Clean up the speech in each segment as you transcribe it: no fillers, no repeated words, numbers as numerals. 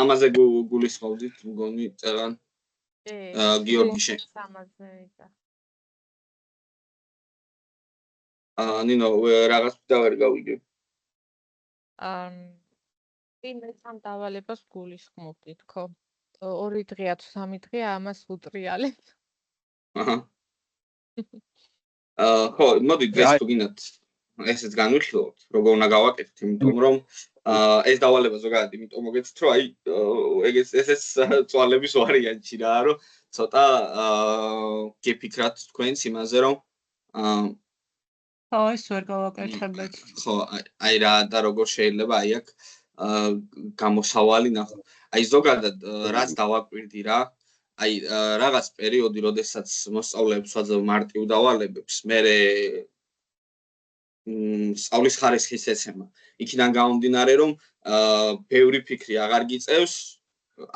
ამაზე გულისხმობდით მგონი წერან გიორგი შენ. ნინო რაღაც დავარ გავიგე. იმას ამ დავალებას გულისხმობდით, ხო? 2 დღეა თუ 3 დღეა ამას უტრიალებ. ხო, მოდი დღეს თუ გინდათ ესეც განვიხილოთ, როგორ უნდა გავაკეთოთ, იმიტომ რომ ეს დავალება ზოგადად იმიტომ მოგეცით, რომ ეგეც ესეც წვალების ვარიანტი რა, რომ ცოტა გეფიქრათ თქვენს იმაზე, რომ ხო, ეს ვერ გავაკეთებთ. ხო, აი რა და როგორ შეიძლება აი აქ გამოსავალი ნახო. აი ზოგადად რაც დავაკვირდი რა, აი რაღაც პერიოდი, როდესაც მოსწავლეებს ვაძლევ მარტივ დავალებებს, მე სწავლის ხარისხის ეცემა. იქიდან გამომდინარე, რომ ბევრი ფიქრი აღარ გიწევს,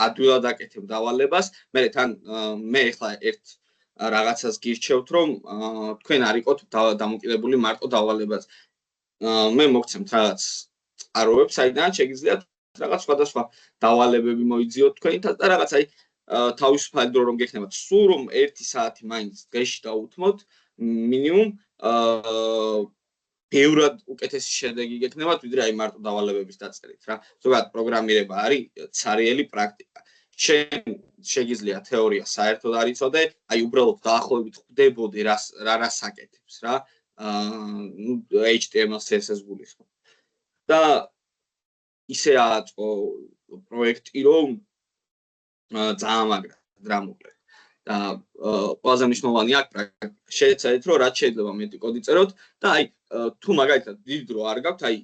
ადვილად აკეთებ დავალებას, მე ახლა ერთ რაღაცას გირჩევთ, რომ თქვენ არ იყოთ დამოკიდებული მარტო დავალებას. მე მოგცემთ რაღაც წყაროებს, საიდანაც შეგიძლიათ რაღაც სხვადასხვა დავალებები მოიძიოთ თქვენითაც და რაღაც აი თავისუფალი დრო რომ გექნებათ, სულ რომ 1 საათი მაინც დღეში დაუთმოთ, მინიმუმ ბევრად უკეთესი შედეგი გექნებათ, ვიდრე აი მარტო დავალებების დაწერით რა. ზოგადად პროგრამირება არის ცარიელი პრაქტიკა. შეგიძლია თეორია საერთოდ არ იცოდე, აი უბრალოდ დაახლოებით ხვდებოდი რას აკეთებს რა. HTML CSS გულისხმობ. და ისე აწყო პროექტი, რომ ძალიან მაგრად რა მოკლედ. და ყველაზე მნიშვნელოვანი აქ შეეცადეთ, რომ რაც შეიძლება მეტი კოდი წეროთ და აი თუ მაგალითად დიდ დრო არ გაქვთ, აი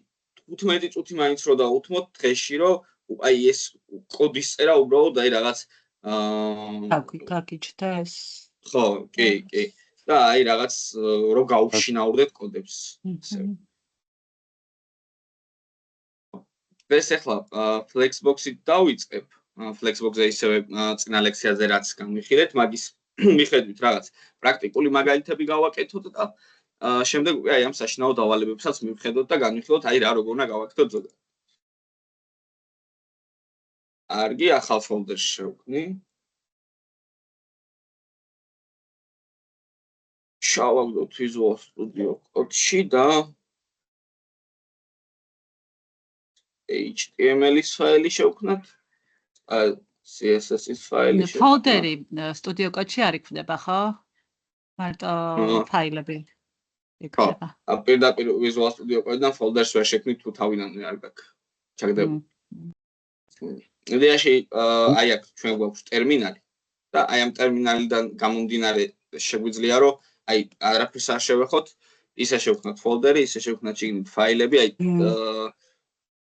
15 წუთი მაინც რო დაუთმოთ დღეში, რომ აი ეს კოდის წერა უბრალოდ აი რაღაც გაგიჩნდა ეს. ხო, კი. და აი რაღაც რო გაუშინაურდეთ კოდებს. ეს ახლა Flexbox-ით დავიწყებ. Flexbox-ზე ისევე წინა ლექციაზე რაც განვიხილეთ, მაგის მიხედვით რაღაც პრაქტიკული მაგალითები გავაკეთოთ და შემდეგ უკვე აი ამ საშინაო დავალებებსაც მივხედოთ და განვიხილოთ აი რა როგორ უნდა გავაკეთოთ ზოგადად. კარგი, ახალ ფოლდერში შევქმნი. შევავდოთ Visual Studio Code-ში და HTML-ის ფაილი შევქმნათ. CSS-ის ფაილი შევქმნათ. ფოლდერი Studio Code-ში არ იქნება, ხო? მარტო ფაილები იქნება. პირდაპირ Visual Studio Code-დან ფოლდერს ვერ შექმნით თუ თავიდანვე არ გაქვს ჩაგდებული. იდეაში აი აქ ჩვენ გვაქვს ტერმინალი და აი ამ ტერმინალიდან გამომდინარე შეგვიძლია რომ აი არაფერს არ შევეხოთ, ისე შევქმნათ ფოლდერი, ისე შევქმნათ შიგნით ფაილები, აი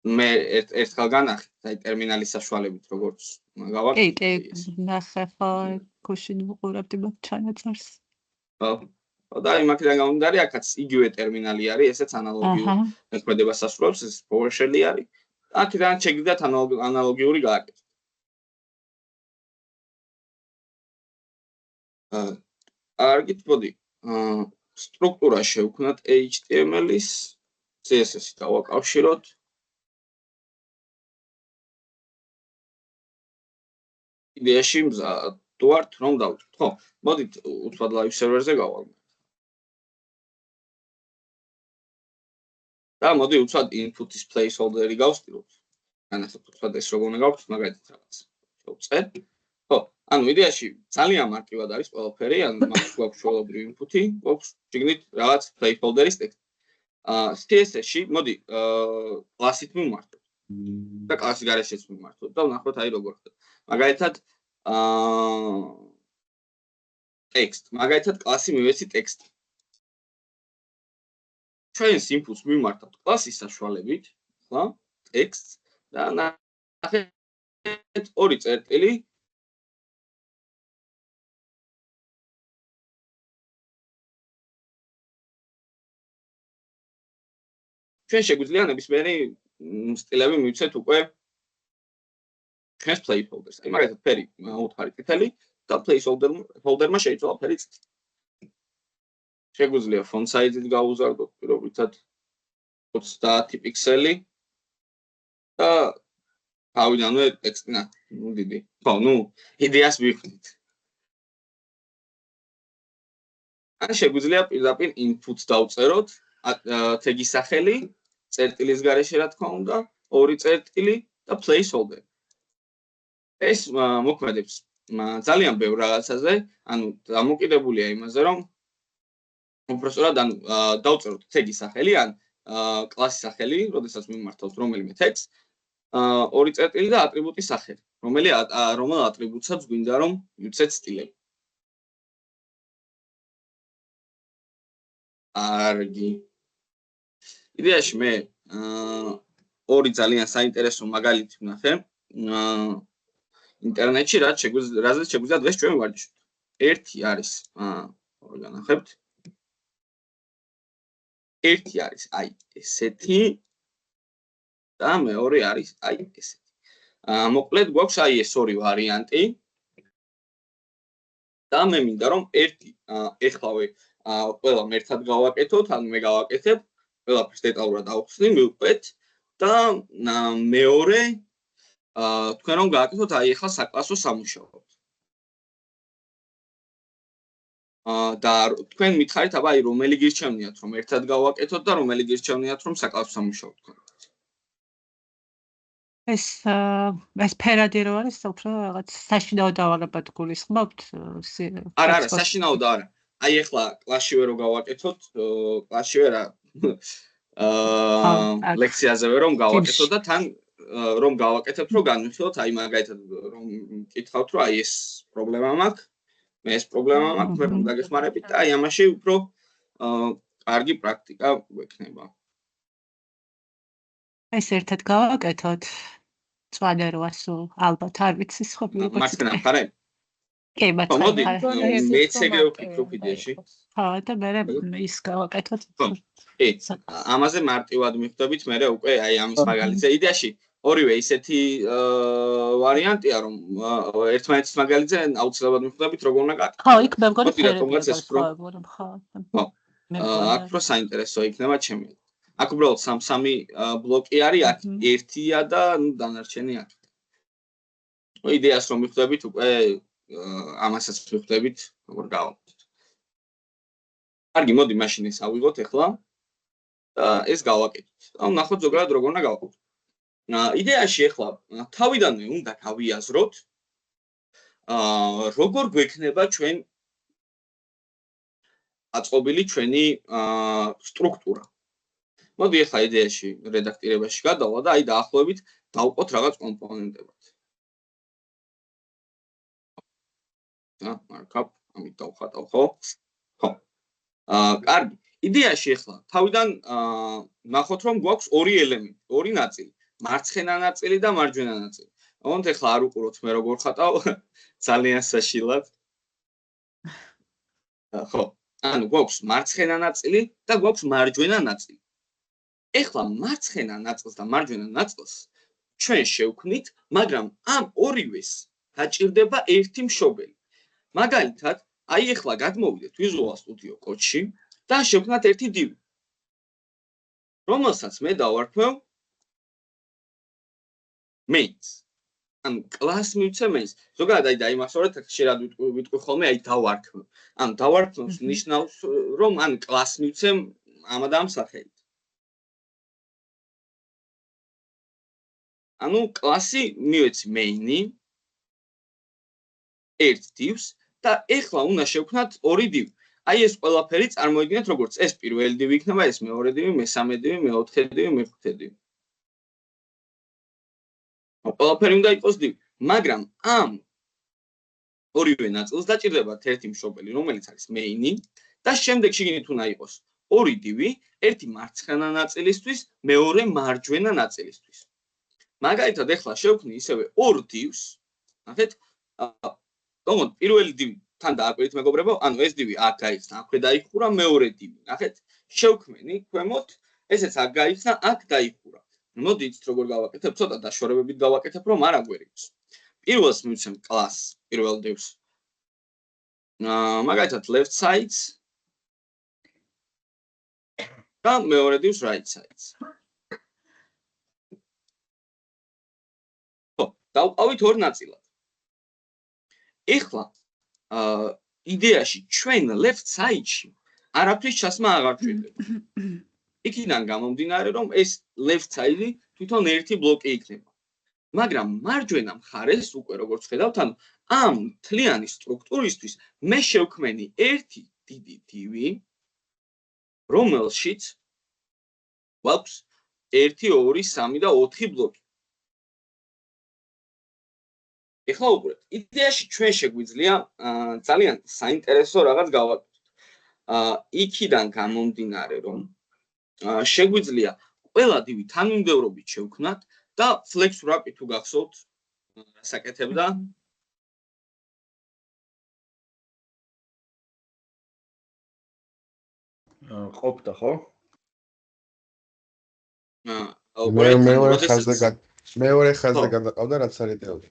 მე ერთხელ განახეთ, აი ტერმინალის საშუალებით როგორც გავაკეთე. კი, ნახე ხო, გუშინ ვუყურებდი მაგ ჩანაწერს. და აი მაგიდან გამომდინარე, აქაც იგივე ტერმინალი არის, ესეც ანალოგიურ მოქმედებას ასრულებს, ეს PowerShell-ი არის. აქედან შეგიძლიათ ანალოგიური გააკეთოთ. კარგით, მოდი. სტრუქტურა შევქმნათ HTML-ის, CSS-ით დავაკავშიროთ. იდეაში მზად ვართ, რომ დავჭრით, ხო? მოდით უცბად live server-ზე გავალ. და მოდი უცბად input-ის placeholder-ი გავსტიროთ. განახოთ უცბად ეს როგორ უნდა გავხსნათ, მაგალითად რაღაც. შევწერ. ხო, ანუ იდეაში ძალიან მარტივად არის ყველაფერი, ანუ მაგ გვაქვს ჩვეულებრივი input-ი, გვაქვს შიგნით რაღაც placeholder-ის ტექსტი. CSS-ში მოდი კლასით მივმართოთ. და კლასის გარეშეც მივმართოთ და ვნახოთ აი როგორ ხდება. მაგალითად ტექსტ, მაგალითად კლასი მივეცი ტექსტი. ჩვენს inputs მივმართავთ კლასის საშუალებით, ხო? ტექსტს და ნახეთ 2 წერტილი ჩვენ შეგვიძლია ნებისმიერი სტილები მივცეთ უკვე ჩვენს placeholders. აი მაგალითად ფერი უთხარი წითელი და placeholder-მა შეიცვალა ფერი წითელი. შეგვიძლია font size-ით გავუზარდოთ პირობითად 30 პიქსელი და თავიდანვე ტექსტი დიდი. ხო, იდეას ვიხდით. ან შეგვიძლია პირდაპირ input დავწეროთ, თეგის სახელი, წერტილის გარეშე რა თქმა უნდა, ორი წერტილი და placeholder. ეს მოქმედებს ძალიან ბევრ რაღაცაზე, ანუ დამოკიდებულია იმაზე, რომ უბრალოდ დავწეროთ თეგის სახელი ან კლასის სახელი, როდესაც მიმართავს რომელიმე თეგს, ორი წერტილი და ატრიბუტის სახელი, რომელ ატრიბუტსაც გვინდა რომ მივცეთ სტილები. კარგი. იდეაში მე ორი ძალიან საინტერესო მაგალითი ვნახე. ინტერნეტში რაზეც შეგვიძლია დღეს ჩვენ ვარჯიშოთ. ერთი არის განახებთ. ერთი არის აი ესეთი და მეორე არის აი ესეთი. მოკლედ გვაქვს აი ეს ორი ვარიანტი. და მე მინდა რომ ერთი ეხლავე ყველამ ერთად გავაკეთოთ, ან მე გავაკეთებ, ყველაფერს დეტალურად ავხსნი, მივყვეთ და მეორე თქვენ რომ გააკეთოთ აი ახლა საკლასო სამუშაოდ. და თქვენ მითხარით, აბა აი რომელი გირჩევნიათ რომ ერთად გავაკეთოთ და რომელი გირჩევნიათ რომ საკლასო სამუშაოდ გქონდეთ. ეს ფერადი რო არის, უფრო რაღაც საშინაო დავალებად გულისხმობთ? არა, საშინაოდ არა. აი ახლა კლასშივე რო გავაკეთოთ, კლასშივე რა ლექციაზევე რომ გავაკეთოთ და თან რომ გავაკეთებთ, რომ განვიხილოთ, აი მაგალითად რომ მკითხავთ, რომ აი ეს პრობლემა მაქვს, მე ეს პრობლემა მაქვს, მე რომ დაგეხმარებით და აი ამაში უფრო კარგი პრაქტიკა გვექნება. ეს ერთად გავაკეთოთ. წვადე როა სულ ალბათ არ ვიცი სხვა როგორ მარცხენა მხარე? კი, მოდი, მარცხენა. მეც ეგრე ვფიქრობ იდეაში. ხო, და მე ის გავაკეთოთ. კი, ამაზე მარტივად მიხვდებით, მე უკვე აი ამის მაგალითზე იდეაში ორივე ისეთი ვარიანტია, რომ ერთმანეთის მაგალითზე აუცილებლად მიხვდებით, როგორ უნდა გააკეთოთ. ხო, იქ მე მგონი ფერები ხო. აქ უფრო საინტერესო იქნება ჩემი. აქ უბრალოდ სამი ბლოკი არის, აქ ერთია და დანარჩენი აქ. იდეას რომ მიხვდებით, უკვე ამასაც მიხვდებით, როგორ გავაკეთოთ. კარგი, მოდი მაშინ ეს ავიღოთ ახლა და ეს გავაკეთოთ. და ვნახოთ ზოგადად როგორ უნდა გავაკეთოთ. იდეაში ახლა თავიდანვე უნდა გავიაზროთ როგორ გვექნება ჩვენ აწყობილი ჩვენი სტრუქტურა. მოდი ახლა იდეაში რედაქტირებაში გადავალ და აი დაახლოებით დავყოთ რაღაც კომპონენტებად. მარკაპ, ამით დავხატავ, ხო? ხო. კარგი. იდეაში ახლა თავიდან ნახოთ რომ გვაქვს ორი ელემენტი, ორი ნაწილი, მარცხენა ნაწილი და მარჯვენა ნაწილი. ამიტომ ახლა არ უყუროთ მე როგორ ხატავ, ძალიან საშილად. ხო. ანუ გვაქვს მარცხენა ნაწილი და გვაქვს მარჯვენა ნაწილი. ეხლა მარცხენა ნაწილს და მარჯვენა ნაწილს ჩვენ შევქმნით, მაგრამ ამ ორივეს დაჭირდება ერთი მშობელი. მაგალითად, აი ეხლა გადმოვიდეთ Visual Studio Code-ში და შევქმნათ ერთი div, რომელსაც მე დავარქმევ mains. ან class მივცე mains. ზოგადად აი დაიმახსოვრეთ, შეიძლება ვიტყვი ხოლმე აი დავარქმევ. ან დავარქმევს ნიშნავს რომ ან class მივცე ამ და ამ სახელით. ანუ კლასი მივეცი main-ი ერთ divs და ეხლა უნდა შევქმნათ ორი div. აი ეს ყველაფერი წარმოიდგინეთ როგორც ეს პირველი div იქნება, ეს მეორე div, მესამე div, მეოთხე div, მეხუთე div. ყველაფერი უნდა იყოს div, მაგრამ ამ ორივე ნაწილს დაჭირდებათ ერთი მშობელი, რომელიც არის main-ი და შემდეგ შიგნით უნდა იყოს ორი div, ერთი მარცხენა ნაწილისთვის, მეორე მარჯვენა ნაწილისთვის. მაგალითად ეხლა შევქმნი ისევე ორ divs, ნახეთ, თუმცა პირველი div თან დააკვირდით მეგობრებო, ანუ ეს div აქ გაიხსნა, აქვე დაიხურა, მეორე div, ნახეთ, შევქმენი ქვემოთ, ესეც აქ გაიხსნა, აქ დაიხურა. მოდით როგორ გავაკეთებ, ცოტა დაშორებებით გავაკეთებ, რომ არ აგვერიგოს. პირველს მივცემ class, პირველ divs. მაგალითად left sides და მეორე divs right sides. დავყავით ორ ნაწილად. ეხლა იდეაში ჩვენ left side-ში არაფრის ჩასმა აღარ გვჭირდება. იქიდან გამომდინარე, რომ ეს left side-ი თვითონ ერთი ბლოკი იქნება. მაგრამ მარჯვენა მხარეს უკვე როგორც ხედავთ, ანუ ამ მთლიანი სტრუქტურისთვის მე შევქმენი ერთი დიდი დივი, რომელშიც გვაქვს 1, 2, 3 და 4 ბლოკი. ეხლა უყურეთ, იდეაში ჩვენ შეგვიძლია ძალიან საინტერესო რაღაც გავაკეთოთ. იქიდან გამომდინარე, რომ შეგვიძლია ყველა დივი თანმიმდევრობით შევქმნათ და flex wrap-ი თუ გახსოვთ, რას აკეთებდა? ყოფდა, ხო? მეორე ხაზზე გადაყავდა, რაც არ ეტეოდა.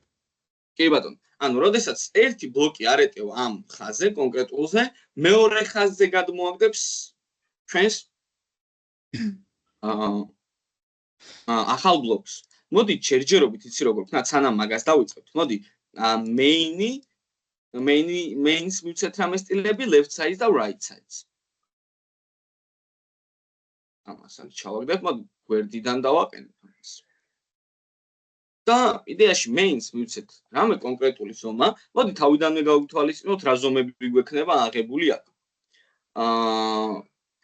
კი ბატონო, ანუ როდესაც ერთი ბლოკი არ ეტევა ამ ხაზზე კონკრეტულზე, მეორე ხაზზე გადმოაგდებს ჩვენს ახალ ბლოკს. მოდით შერჯერობით იცი როგორ ვქნათ, სანამ მაგას დავიწყებთ. მოდი main-ს მივცეთ რამე სტილები, left side და right sides. ამას არ ჩავაგდებ, მოდი გვერდიდან დავაყენებ ამას. და იდეაში main-ს მივცეთ რამე კონკრეტული ზომა. მოდი თავიდანვე გავვითვალისწინოთ რა ზომები გვექნება აღებული აქ.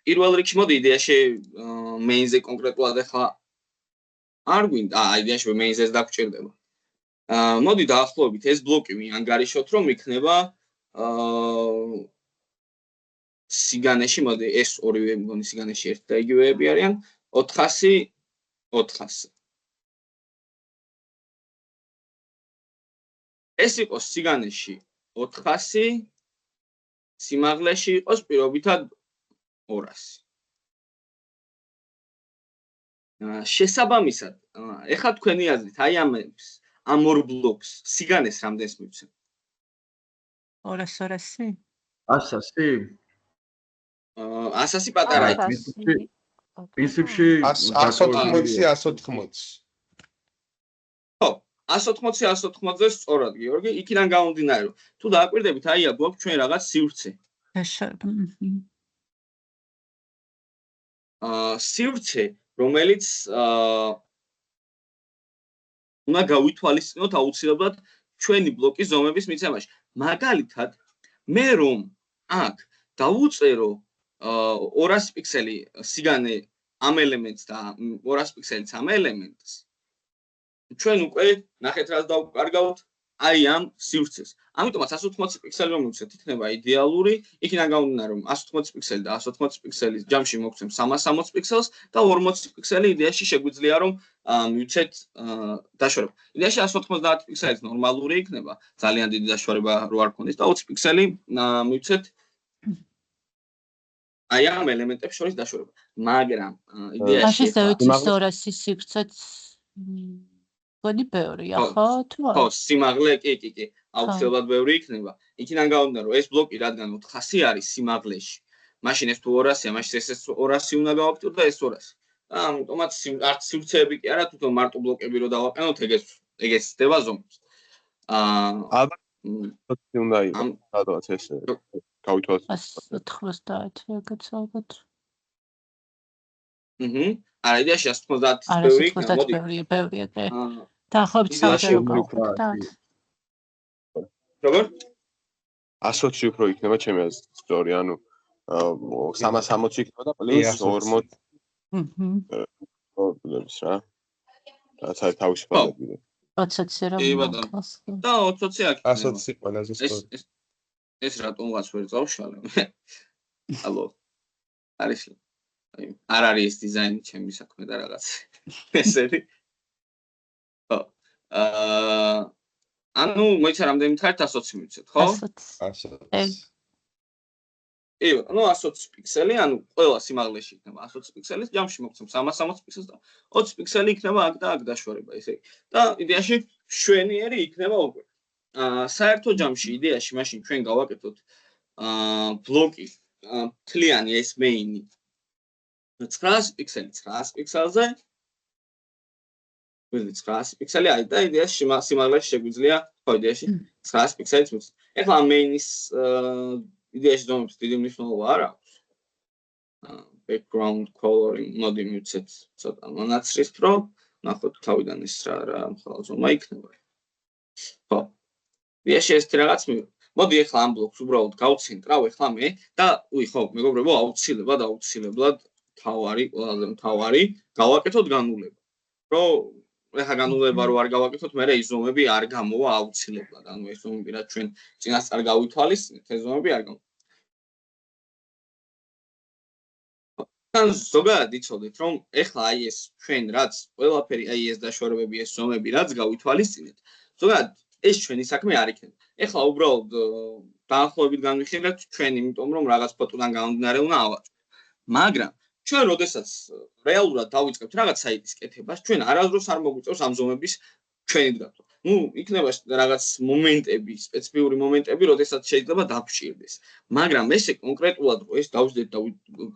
პირველ რიგში მოდი იდეაში main-ზე კონკრეტულად ახლა არ გვინდა, იდეაში main-ზეც დაგჭირდება. მოდი დაახლოებით ეს ბლოკი ვიანგარიშოთ, რომ იქნება სიგანეში, მოდი ეს ორივე მგონი სიგანეში ერთი და იგივეები არიან 400 400. ეს იყოს სიგანეში 400, სიმაღლეში იყოს პირობითად 200. შესაბამისად, ეხლა თქვენი აზრით, აი ამ ორ ბლოკს სიგანეს რამდენს მივცემ? 200. 100? 100 პატარა იქნება. პრინციპში 180, 180. ხო, 180, 180-ზე სწორად, გიორგი, იქიდან გამომდინარე, რომ თუ დააკვირდებით, აია გვაქვს ჩვენ რაღაც სივრცე. სივრცე, რომელიც უნდა გავითვალისწინოთ აუცილებლად ჩვენი ბლოკის ზომების მიცემაში. მაგალითად, მე რომ აქ დავუწერო 200 პიქსელი სიგანე ამ ელემენტს და 200 პიქსელიც ამ ელემენტს, ჩვენ უკვე ნახეთ რას დავკარგავთ, აი ამ სივრცეს. ამიტომაც 180 პიქსელი რომ მივცეთ, იქნება იდეალური. იქიდან გამომდინარე, რომ 180 პიქსელი და 180 პიქსელის ჯამში მოვცემ 360 პიქსელს და 40 პიქსელი იდეაში შეგვიძლია რომ მივცეთ დაშორება. იდეაში 190 პიქსელიც ნორმალური იქნება, ძალიან დიდი დაშორება რო არ ქონდეს და 20 პიქსელი მივცეთ აი ამ ელემენტებს შორის დაშორება. მაგრამ იდეაში ეს 200 სივრცეც გონი ბევრია, ხო? თუ არა? ხო, სიმაღლე კი, აუცილებლად ბევრი იქნება. იქიდან გამომდინარე, რომ ეს ბლოკი რადგან 400 არის სიმაღლეში, მაშინ ეს თუ 200-ია, მაშინ ეს 200 უნდა გავაკეთოთ და ეს 200. ამიტომაც არც სივრცეები კი არა, თვითონ მარტო ბლოკები რო დავაყენოთ, ეგეც ხდება ზომის. ალბათ უნდა იყოს, სადღაც ეს გავითვალოთ. 190 ეგეც ალბათ. არა, იდეაში 190 ბევრია, კი. დაახლოებით სამჯერ გავხდა. როგორ? 120 უფრო იქნება ჩემი აზრით, სწორი, ანუ 360 იქნება და პლუს 40. პრობლემს რა. რაც არის თავისი პარაგრაფი. 20 რა. და 20 აქ. 120 ყველაზე სწორი. ეს რატომღაც ვერ წავშალე. ალო. არის არ არის ეს დიზაინი ჩემი საქმე და რაღაც ესეთი. ხო. ანუ მოიცა რამდენი მითხარით 120 მივცეთ, ხო? 120. კი, ანუ 120 პიქსელი, ანუ ყველა სიმაღლეში იქნება 120 პიქსელი, ჯამში მოვცემ 360 პიქსელს და 20 პიქსელი იქნება აქ და აქ დაშორება, ესე იგი. და იდეაში შვენიერი იქნება უკვე. საერთო ჯამში იდეაში მაშინ ჩვენ გავაკეთოთ ბლოკი მთლიანი ეს მეინი 900 პიქსელი 900 პიქსელზე გვიძლია 900 პიქსელი, აი და იდეაში სიმაღლეში შეგვიძლია ხო იდეაში 900 პიქსელიც მივცეთ. ეხლა ამ მეინის იდეაში ზომებს დიდი მნიშვნელობა არ აქვს. background coloring მოდი მივცეთ ცოტა მონაცრისფრო, რო ნახოთ თავიდან ეს რა მხოლოდ ზომა იქნება. ხო. იდეაში ეს რაღაც მივიღეთ. მოდი ეხლა ამ ბლოკს უბრალოდ გავცენტრავ ეხლა მე და ხო, მეგობრებო, აუცილებლად თავარი, ყველაზე მთავარი, გავაკეთოთ განულება. რომ ეხლა განულება რო არ გავაკეთოთ, მე ის ზომები არ გამოვა აუცილებლად. ანუ ეს ზომები რაც ჩვენ წინასწარ გავითვალისწინეთ, ეს ზომები არ გამოვა. თან ზოგადად იცოდეთ, რომ ეხლა აი ეს ჩვენ რაც ყველაფერი აი ეს დაშორებები, ეს ზომები რაც გავითვალისწინეთ, ზოგადად ეს ჩვენი საქმე არ იქნება. ეხლა უბრალოდ დაახლოებით განვიხილეთ ჩვენ, იმიტომ რომ რაღაც ფოტოდან გამომდინარე უნდა ავაწყოთ. მაგრამ ჩვენ როდესაც რეალურად დავიწყებთ რაღაც საიტის კეთებას, ჩვენ არასდროს არ მოგვიწევს ამ ზომების ჩვენი დათვალა. იქნება რაღაც მომენტები, სპეციფიური მომენტები, როდესაც შეიძლება დაგჭირდეს. მაგრამ ესე კონკრეტულად რომ ეს დავждეთ და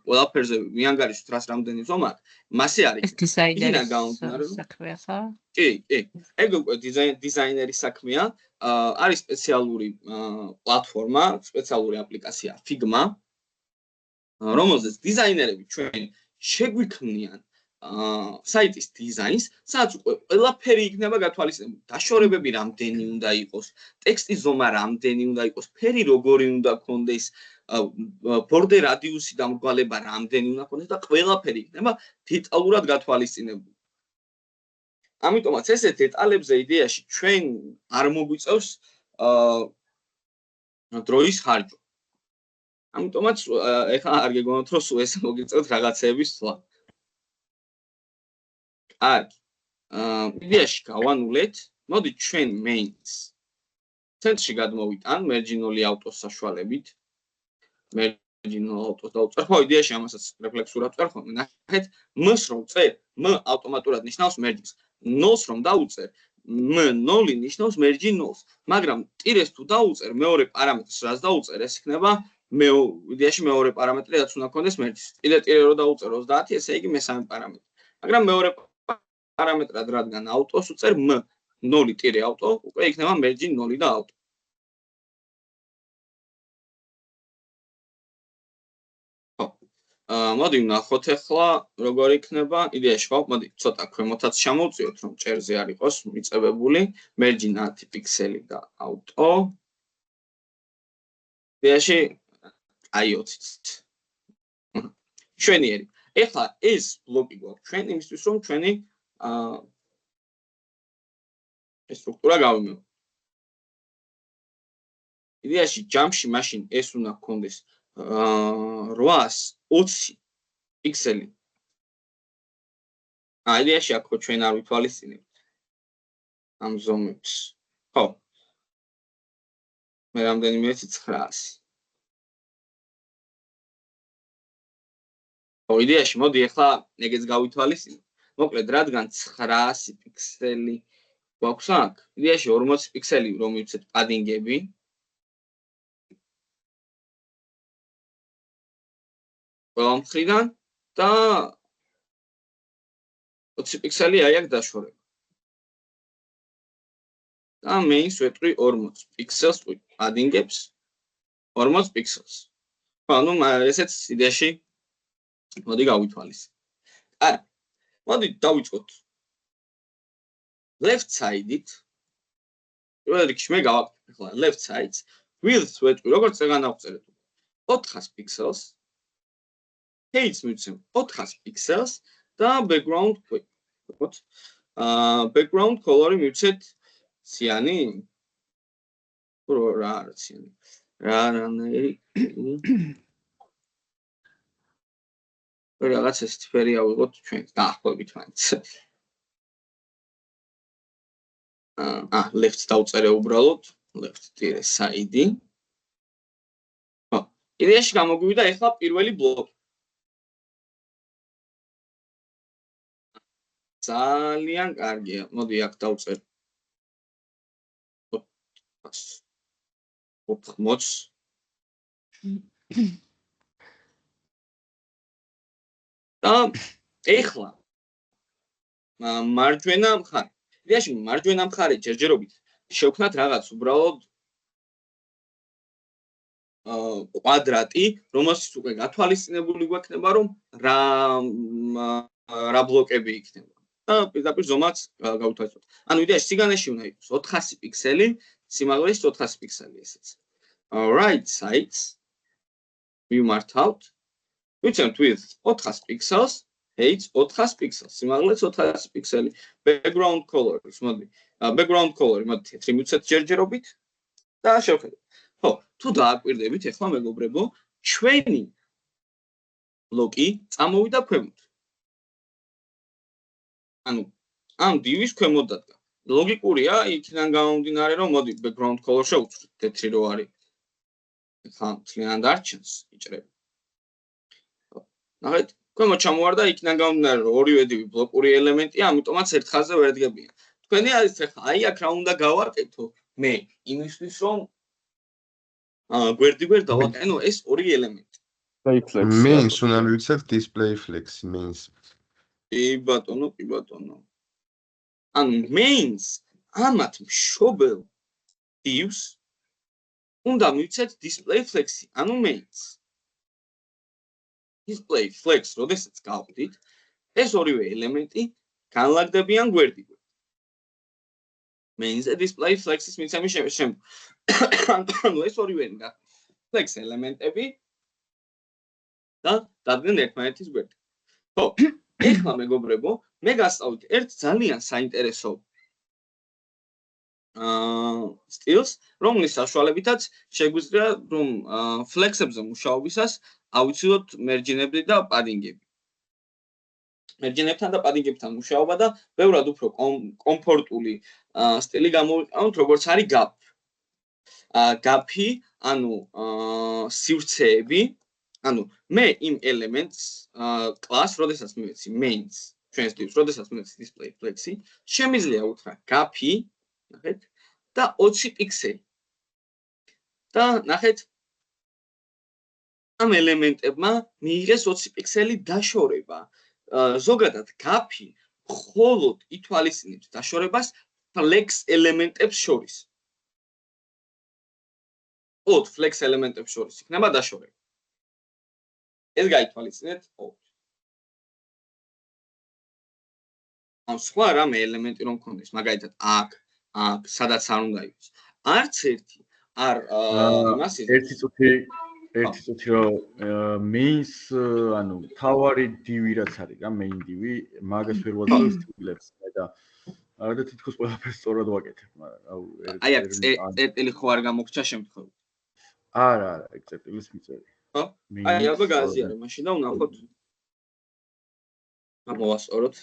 ყველაფერზე მიანგარიშოთ რას რამდენი ზომა აქვს, მასე არის. ეს დიზაინერის საქმეა, ხო? კი. ეგ უკვე დიზაინერის საქმეა. არის სპეციალური პლატფორმა, სპეციალური აპლიკაცია Figma, რომელზეც დიზაინერები ჩვენ შეგვიქმნიან საიტის დიზაინს, სადაც უკვე ყველაფერი იქნება გათვალისწინებული. დაშორებები რამდენი უნდა იყოს, ტექსტის ზომა რამდენი უნდა იყოს, ფერი როგორი უნდა ქონდეს, ბორდე რადიუსი დამრგვალება რამდენი უნდა ქონდეს და ყველაფერი იქნება დეტალურად გათვალისწინებული. ამიტომაც ესე დეტალებზე იდეაში ჩვენ არ მოგვიწევს დროის ხარჯვა. ამიტომაც ეხლა არ გეგონოთ რომ სულ ეს მოგვიწევთ რაღაცეების ცვლა. კარგი. იდეაში გავანულეთ, მოდით ჩვენ mains ცენტრში გადმოვიტან merginoli autos საშუალებით. merginoli autos დავწერ. ხო, იდეაში ამასაც რეფლექსურად წერ ხოლმე. ნახეთ, m-ს რომ წერ, m ავტომატურად ნიშნავს merging-ს. nol-ს რომ დაუწერ, m0 ნიშნავს merging nol-ს. მაგრამ ტირეს თუ დაუწერ, მეორე პარამეტრს რაც დაუწერ, ეს იქნება იდეაში მეორე პარამეტრი რაც უნდა ქონდეს merging-ს. ტირე რო დაუწერ 30, ესე იგი მესამე პარამეტრი. მაგრამ მეორე პარამეტრად რადგან autos უწერ m0-auto, უკვე იქნება merging 0 და auto. მოდი ვნახოთ ახლა როგორ იქნება იდეაში ხო? მოდი ცოტა ქვემოთაც ჩამოვწიოთ რომ ჭერზე არ იყოს მიწებებული merging 10 პიქსელი და auto. იდეაში აი 20-ით. ჩვენიერი. ეხლა ეს ბლოკი გვაქვს ჩვენ იმისთვის რომ ჩვენი ეს სტრუქტურა გავიმეოროთ. იდეაში ჯამში მაშინ ეს უნდა გქონდეს 820 პიქსელი. იდეაში აქ ჩვენ არ ვითვალისწინებთ ამ ზომებს. ხო. მე რამდენიმე 900. ხო, იდეაში მოდი ახლა ეგეც გავითვალისწინოთ. მოკლედ, რადგან 900 პიქსელი გვაქვს აქ, იდეაში 40 პიქსელი რომ მივცეთ პადინგები. ყველა მხრიდან და 20 პიქსელი აი აქ დაშორება. და mains ვეტყვი 40 პიქსელს პადინგებს 40 პიქსელს. ანუ ესეც იდეაში მოდი გავითვალისწინოთ. არა. მოდი დავიწყოთ left side-ით. პირველ რიგში მე გავაკეთებ ახლა left side-ს. width ვეტყვი როგორც ეგან ავწერეთ 400 პიქსელს. height-ს მივცემ 400 პიქსელს და background background color-ი მივცეთ ციანი. რა არის ციანი? რანაირი რაღაც ეს ფერი ავიღოთ ჩვენ დაახლოებით მაინც. left დავწერე უბრალოდ, left ტირე side-ი. ხო, იდეაში გამოგვივიდა ახლა პირველი ბლოკი. ძალიან კარგია. მოდი აქ დავწერ 80. და ეხლა მარჯვენა მხარე. იდეაში მარჯვენა მხარე ჯერჯერობით შევქნათ რაღაც უბრალოდ კვადრატი, რომელშიც უკვე გათვალისწინებული გვექნება, რომ რა ბლოკები იქნება. და პირდაპირ ზომაც გავუთავისუფლოთ. ანუ იდეაში სიგანეში უნდა იყოს 400 პიქსელი, სიმაღლეში 400 პიქსელი ესეც. Right sides ვიმართავთ. ვიცემთ width 400 pixels, height 400 pixels, სიმაღლეც 400 პიქსელი. Background color, მოდი. Background color, მოდი თეთრი მივცეთ ჯერჯერობით და შევხედოთ. ხო, თუ დააკვირდებით, ახლა მეგობრებო, ჩვენი ბლოკი წამოვიდა ქვემოთ. ანუ ამ დივის ქვემოთ დადგა. ლოგიკურია, იქიდან გამომდინარე, რომ მოდი background color შევუწვდით, თეთრი რო არის. ახლა ძალიან დარჩენს, იჭრება. ნახეთ, ქვემოთ ჩამოვარდა, იქიდან გამომდინარე, რომ ორივე დივი ბლოკური ელემენტია, ამიტომაც ერთ ხაზზე ვერ დგებიან. თქვენი არის ახლა, აი აქ რა უნდა გავაკეთო მე, იმისთვის რომ გვერდ დავაყენო ეს ორი ელემენტი. Mains უნდა მივიცეთ display flex mains. კი ბატონო. ანუ mains ამათ მშობელ divs უნდა მივცეთ display flex-ი, ანუ mains. display flex, როდესაც გავხდით, ეს ორივე ელემენტი განლაგდებიან გვერდით. mains-ზე display flex-ის მიცემის შემდეგ. ანუ ეს ორივე flex ელემენტები და დადგენ ერთმანეთის გვერდით. ხო, ეხლა მეგობრებო, მე გასწავლით ერთ ძალიან საინტერესო სტილს, რომლის საშუალებითაც შეგვიძლია რომ flex-ებზე მუშაობისას ავიცილოთ მერჯინები და პადინგები. მერჯინებთან და პადინგებთან მუშაობა და ბევრად უფრო კომფორტული სტილი გამოვიყენოთ, როგორც არის gap. gap-ი, ანუ სივრცეები, ანუ მე იმ ელემენტს class, როდესაც მივეცი mains, ჩვენს divs, როდესაც მივეცი display flex-ი, შემიძლია უთხრა gap-ი, ნახეთ, და 20 პიქსელი. და ნახეთ, ამ ელემენტებმა მიიღეს 20 პიქსელი დაშორება. ზოგადად gap-ი მხოლოდ ითვალისწინებს დაშორებას flex ელემენტებს შორის. ოთ flex ელემენტებს შორის იქნება დაშორება. ეს გაითვალისწინეთ ოთ. ამ სხვა რამე ელემენტი რომ გქონდეს, მაგალითად აქ, სადაც არ უნდა იყოს. არც ერთი არ იმას ერთი წუთი რომ mains, ანუ თავარი divი რაც არის რა, main divი, მაგას ვერ ვაწევს სტილებს და და თითქოს ყველაფერს სწორად ვაკეთებ, მაგრამ აი აქ წერტილი ხო არ გამოგჩა შემთხვევით. არა, ეგ წერტილის მიწევი. ხო? აი აბა გააზიარე, მაშინ და ვნახოთ. ამოვასწოროთ.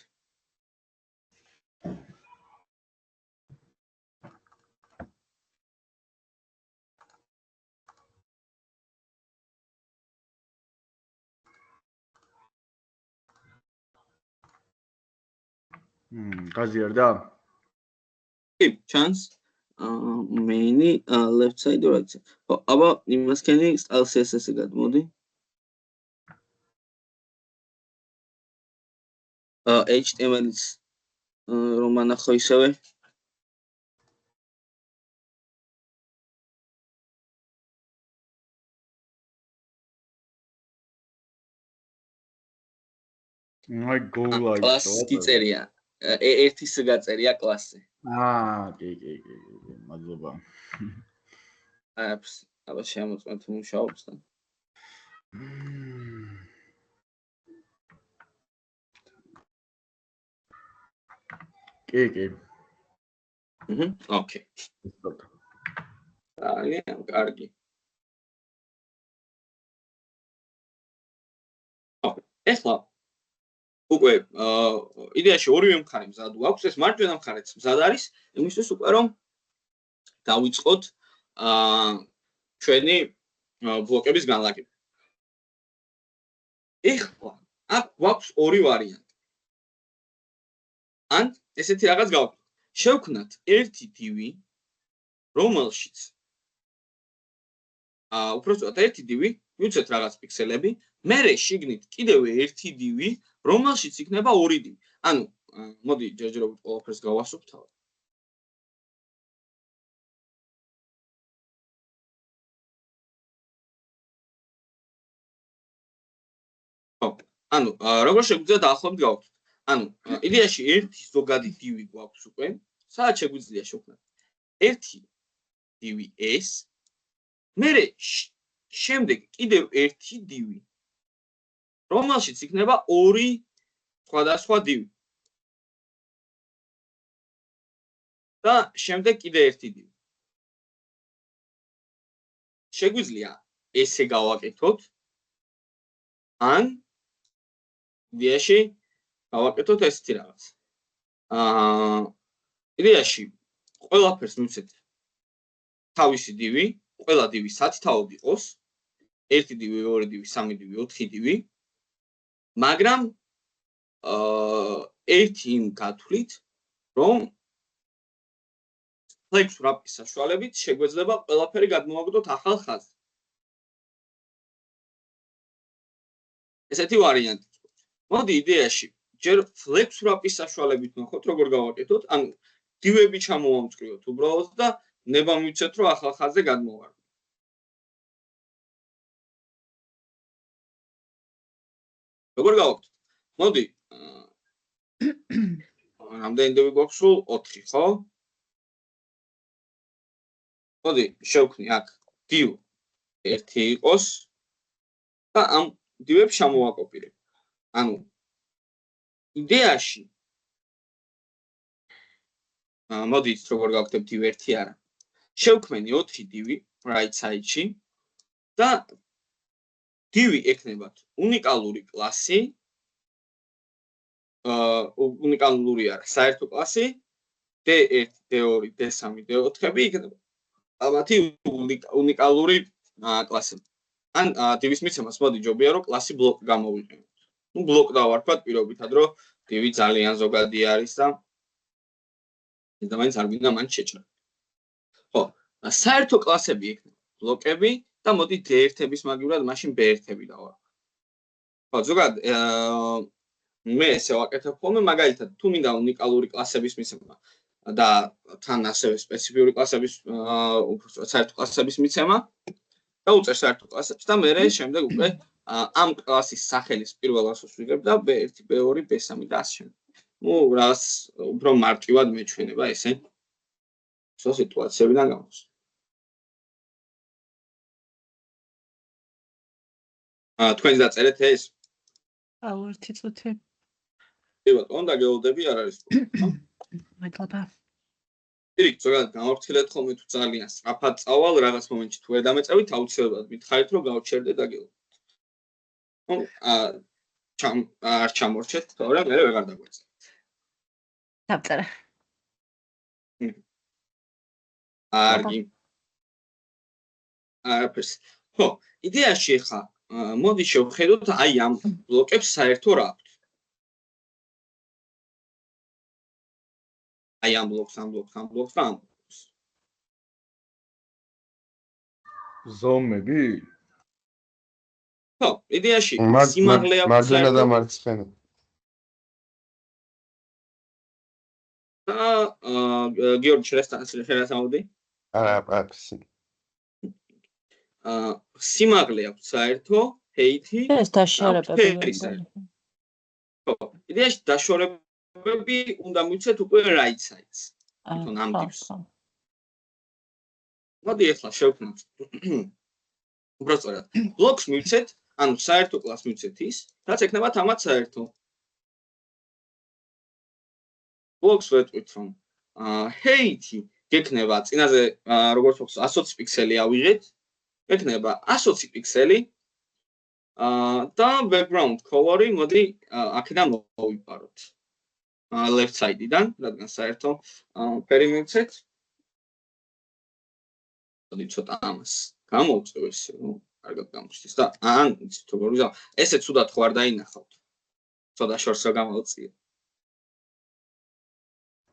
გაზიარდა? კი, chance. Main-ი left side or right side. ხო, აბა იმას ქენი style CSS-ი გადმოდი. HTML-ს რომ ანახო ისევე. I go like კლასი წერია. ერთის გაწერია კლასი. კი, მადლობა. აბა შემოწმეთ მუშაობს და. კი. ოკეი. ძალიან კარგი. ეხლა უკვე იდეაში ორივე მხარე მზად გვაქვს, ეს მარჯვენა მხარეც მზად არის, იმისთვის უკვე რომ დავიწყოთ ჩვენი ბლოკების განლაგება. ეხლა აქ გვაქვს ორი ვარიანტი. ან ესეთი რაღაც გავაკეთოთ. შევქნათ ერთი divი, რომელშიც უпростოდ ერთი divი, მივცეთ რაღაც პიქსელები, მერე შიგნით კიდევ ერთი divი, რომელშიც იქნება ორი divი. ანუ მოდი ჯერჯერობით ყველაფერს გავასრულებ თავად. ანუ როგორ შეგვიძლია დაახლოებით გავხსნათ? ანუ იდეაში ერთი ზოგადი დივი გვაქვს უკვე, სადაც შეგვიძლია შევქმნათ ერთი დივი S, მერე შემდეგ კიდევ ერთი დივი, რომელშიც იქნება ორი სხვადასხვა დივი. და შემდეგ კიდე ერთი დივი. შეგვიძლია ესე გავაკეთოთ, ან იდეაში გავაკეთოთ ესეთი რაღაც. იდეაში ყველაფერს მივცეთ თავისი დივი, ყველა დივი სათითაოდ იყოს, ერთი დივი, ორი დივი, სამი დივი, 4 დივი, მაგრამ ერთი იმ გათვლით, რომ flex wrap-ის საშუალებით შეგვეძლება ყველაფერი გადმოვაგდოთ ახალ ხაზზე. ესეთი ვარიანტი. მოდი იდეაში ჯერ flex wrap-ის საშუალებით ნახოთ, როგორ გავაკეთოთ, ან დივები ჩამოვამწყრიოთ უბრალოდ და ნება მივცეთ, რომ ახალ ხაზზე გადმოვარდნოთ. როგორ გავაკეთოთ? მოდი რამდენი დივი გვაქვს სულ? 4, ხო? მოდი შევქმნი აქ div 1 იყოს და ამ დივებს ჩამოვაკოპირებ. ანუ იდეაში მოდით როგორ გავაკეთებ div 1 არა. შევქმენი 4 დივი right side-ში და დივი ექნებათ უნიკალური კლასი, უნიკალური არა, საერთო კლასი D1, D2, D3, D4-ები იქნება. ამათი უნიკალური კლასები. ან დივის მიცემას მოდი ჯობია რომ კლასი ბლოკ გამოვიყენოთ. ნუ ბლოკ დავარქვათ პირობითად რომ დივი ძალიან ზოგადი არის და მაინც არ გვინდა მან შეჭრა. ხო, საერთო კლასები იქნება ბლოკები და მოდი D1-ების მაგივრად მაშინ B1-ები დავარქვათ. ხო, ზოგადად მე ესე ვაკეთებ ხოლმე, მაგალითად თუ მინდა უნიკალური კლასების მიცემა და თან ასევე სპეციფიური კლასების საერთო კლასების მიცემა და უწერ საერთო კლასებს და მე შემდეგ უკვე ამ კლასის სახელის პირველ ასოს ვიღებ და B1, B2, B3 და ასე შემდეგ. ნუ რას უფრო მარტივად მეჩვენება ესე სო სიტუაციებიდან გამოსვლა. თქვენ დაწერეთ ეს? აუ ერთი წუთი. კი ბატონო, დაგეოლდები არ არის პრობლემა. მადლობა. პირიქით, ზოგადად გამორჩილეთ ხოლმე თუ ძალიან სწრაფად წავალ, რაღაც მომენტში თუ ვერ დამეწევით, აუცილებლად მითხარით, რომ გავჩერდე და გეოლდეთ. ნუ არ ჩამორჩეთ, თორემ მე ვეღარ დაგვეწევთ. დავწერე. არგი. არაფერს. ხო, იდეაში ხა, მოდი შევხედოთ აი ამ ბლოკებს საერთო რა აქვს. აი ამ ბლოკს და ამ ბლოკს. ზომები? ხო, იდეაში სიმაღლე აქვს მარჯვენა და მარცხენა. და გიორგი შერასამოდი? არა, სიმაღლე აქვს საერთო, height-ი. ეს დაშორებები. ხო, იდეაში დაშორებები უნდა მივცეთ უკვე right side-ს. თვითონ ამ დივს. მოდი ახლა შევქმნათ. უბრალოდ ბლოკს მივცეთ, ანუ საერთო კლასს მივცეთ ის, რაც ექნება თამაც საერთო. ბლოკს ვეტყვით რომ height-ი გექნება წინაზე როგორც ვთქვი 120 პიქსელი ავიღეთ, ექნება 120 პიქსელი და background color-ი მოდი აქედან მოვიპაროთ. left side-დან, რადგან საერთო ფერი მივცეთ. მოდი ცოტა ამას გამოვწევ ესე, ნუ კარგად გამოჩნდეს და ან იცით როგორ ვიზავ, ესე ცუდად ხო არ დაინახავთ. ცოტა შორს რა გამოვწიე.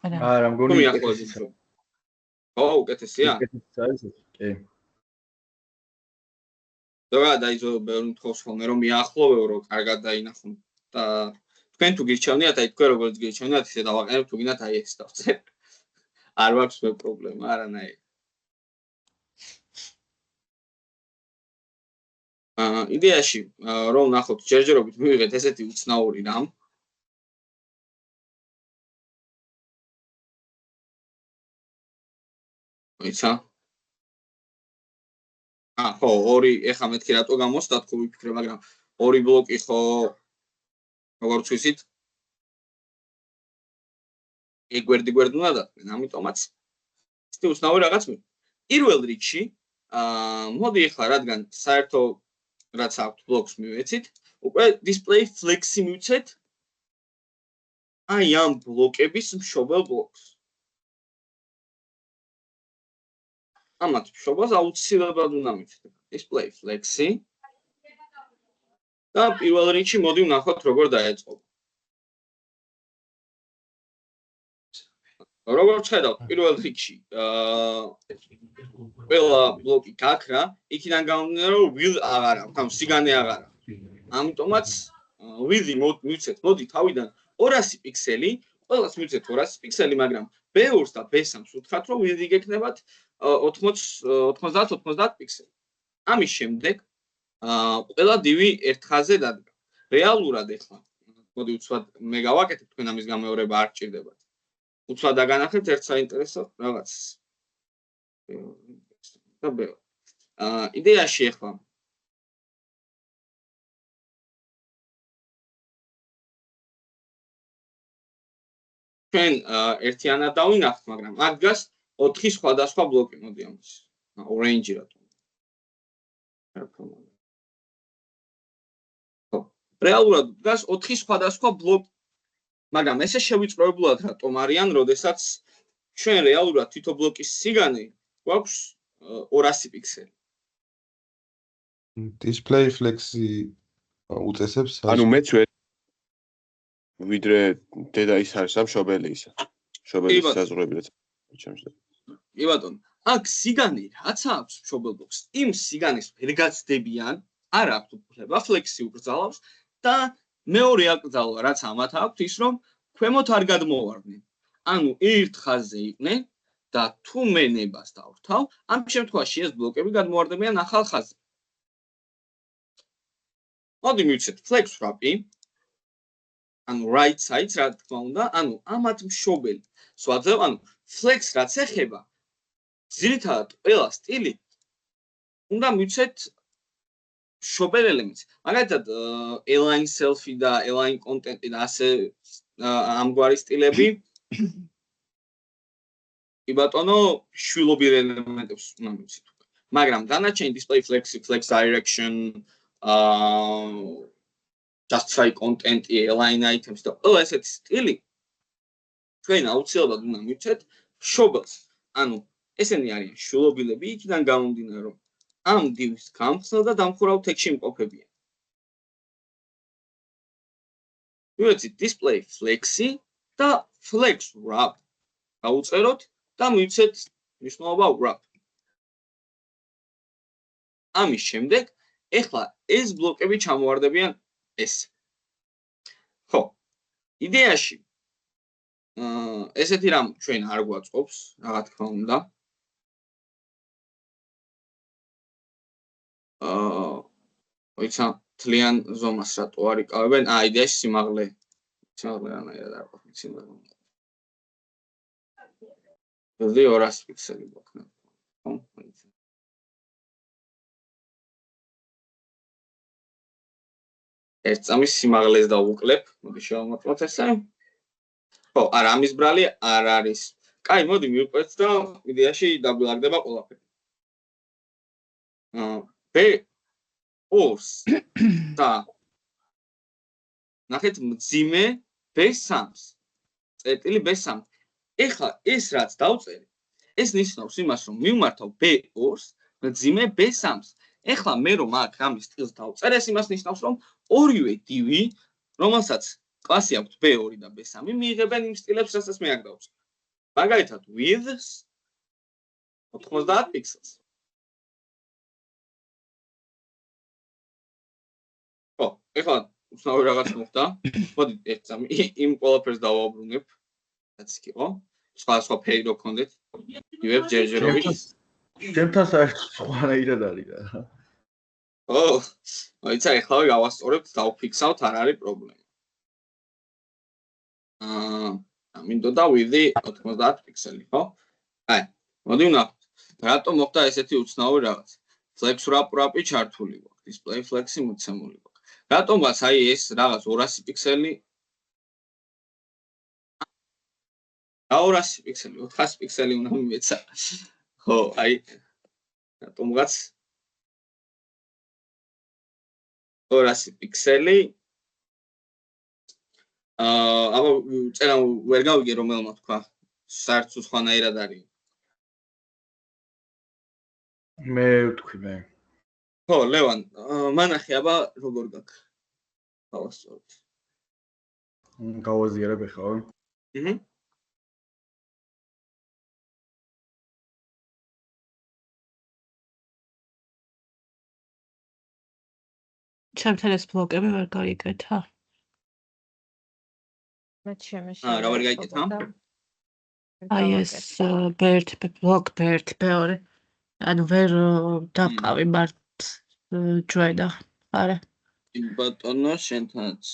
არა, მგონი მიახლოებით. ხო, უკეთესია? კი. ზოგადად აი ზოგადად მთხოვს ხოლმე რომ მიახლოვეო რომ კარგად დაინახო და თქვენ თუ გირჩევნიათ, აი თქვენ როგორც გირჩევნიათ, ისე დავაყენებ, თუ გინდათ აი ეს დავწერე. არ მაქვს მე პრობლემა, არანაირი. იდეაში რომ ნახოთ ჯერჯერობით მივიღეთ ესეთი უცნაური რამ. ისა ხო, ორი ეხა მეთქი რატო გამოსდა თქო ვიფიქრე, მაგრამ ორი ბლოკი ხო როგორც ვისით ეგვერდი-გვერდ უნდა დადგენ, ამიტომაც ისეთი უცნაური რაღაც მივიღეთ. პირველ რიგში მოდი ეხლა რადგან საერთო რაც აქვს ბლოკს მივეცით, უკვე display flex-ი მივცეთ აი ამ ბლოკების მშობელ ბლოკს. ამათ მშობელს აუცილებლად უნდა მივცეთ display flex-ი და პირველ რიგში მოდი ვნახოთ როგორ დაეწყო. როგორც ხედავთ, პირველ რიგში ყველა ბლოკი გაქრა, იქიდან გამომდინარე რომ will აღარ აქვს, ანუ სიგანე აღარ აქვს. ამიტომაც will-ი მივცეთ, მოდი თავიდან 200 პიქსელი, ყველას მივცეთ 200 პიქსელი, მაგრამ B2-ს და B3-ს ვთქვათ, რომ will-ი გექნებათ 90-90 პიქსელი. ამის შემდეგ ყველა დივი ერთ ხაზზე დადგა. რეალურად ეხლა მოდი უცბად მე გავაკეთებ, თქვენ ამის გამეორება არ გჭირდებათ. უცბად დაგანახეთ ერთ საინტერესო რაღაცას. და B. იდეაში ეხლა ჩვენ ერთიანად დავინახთ, მაგრამ აქ დგას 4 სხვადასხვა ბლოკი, მოდი ამის. Orange რატომ? ხო, რეალურად დგას 4 სხვადასხვა ბლოკი. მაგრამ ესე შევიწროებულად რატომ არიან, როდესაც ჩვენ რეალურად თითო ბლოკის სიგანე გვაქვს 200 პიქსელი. display flex-ი უწესებს ანუ მეც ვიდრე დედა ის არის სამშობელი ისა. შობელის საზღვრები რაც ჩემს. კი ბატონო, აქ სიგანე რაც აქვს მშობელ ბლოკს, იმ სიგანეს ვერ გაცდებიან, არ აქვს უფლება, flex-ი უკრძალავს და მეორე აკრძალვა რაც ამათ აქვს ის რომ ქვემოთ არ გადმოვარდნენ. ანუ ერთ ხაზზე იყვნენ და თუ მე ნებას დავრთავ, ამ შემთხვევაში ეს ბლოკები გადმოვარდებიან ახალ ხაზზე. მოდი მივცეთ flex wrap-ი, ანუ right side რა თქმა უნდა, ანუ ამათ მშობელი. სვაძებ, ანუ flex რაც ეხება, ძირითადად ყველა სტილი უნდა მივცეთ მშობელ ელემენტს. მაგალითად, align selfie და align content-ი და ასე ამგვარი სტილები კი ბატონო, შვილობილ ელემენტებს უნდა მივცეთ. მაგრამ დანარჩენი display flex-ი, flex direction, justify content-ი, align items და ყველა ესეთი სტილი ჩვენ აუცილებლად უნდა მივცეთ მშობელს. ანუ ესენი არიან შვილობილები, იქიდან გამომდინარე რომ ამ დივის გამხსნა და დამხურავ ტექსტში იმყოფებიან. მივეცით display flex-ი და flex wrap. გავუწეროთ და მივცეთ მნიშვნელობა wrap. ამის შემდეგ ეხლა ეს ბლოკები ჩამოვარდებიან ეს. ხო. იდეაში ესეთი რამ ჩვენ არ გვაწყობს, რა თქმა უნდა. ოიცა თლიან ზომას რატო არ იკავებენ? იდეაში სიმაღლე რანაირად არ ყოფილი სიმაღლე. 200 პიქსელი გვაქვს. ხო? ერთ წამის სიმაღლეს დავუკლებ. მოდი შევამოწმოთ ესე. ხო, არა, ამის ბრალი არ არის. კაი, მოდი მივყვეთ და იდეაში დაგვილაგდება ყველაფერი. B2-ს და ნახეთ მძიმე B3-ს. წერტილი B3. ეხლა ეს რაც დავწერე, ეს ნიშნავს იმას, რომ მივმართავ B2-ს, მძიმე B3-ს. ეხლა მე რომ აქ ამის სტილს დავწერ, ეს იმას ნიშნავს, რომ ორივე დივი, რომელსაც კლასი აქვს B2 და B3, მიიღებენ იმ სტილებს, რასაც მე აქ დავწერ. მაგალითად, width 90 პიქსელს. ხო, ეხლა უცნაური რაღაც მოხდა. მოდით ერთ წამი იმ ყველაფერს დავაუბრუნებ. რაც იქ იყო. სხვა ფერი რო გქონდეთ. ივებს ჯერჯერობით. ჩემთან საერთოდ სხვანაირად არის რა. ო, მოიცა ეხლა გავასწორებთ, დავფიქსავთ, არ არის პრობლემა. მინდოდა ვიდე 90 პიქსელი, ხო? აი, მოდი ვნახოთ. რატომ მოხდა ესეთი უცნაური რაღაც? Flex wrap-ი ჩართული გვაქვს, display flex-ი მოცემული გვაქვს. რატომღაც აი ეს რაღაც 200 პიქსელი 200 პიქსელი, 400 პიქსელი უნდა მივეცა. ხო, აი რატომღაც 200 პიქსელი აბა წერა ვერ გავიგე რომელმა თქვა საერთოდ სხვანაირად არის მე ვთქვი მე ხო ლევან მანახე აბა როგორ გაქვს გავასწოროთ გავაზიარებ ახლა ჩემთან ეს ბლოკები ვერ გაიგეთა მე შემეშ რა ვერ გაიგეთა აი ეს ბერთ ბლოკ ბერთ მეორე ანუ ვერ დავყავი მართ ჯვედა არა ბატონო შენთანაც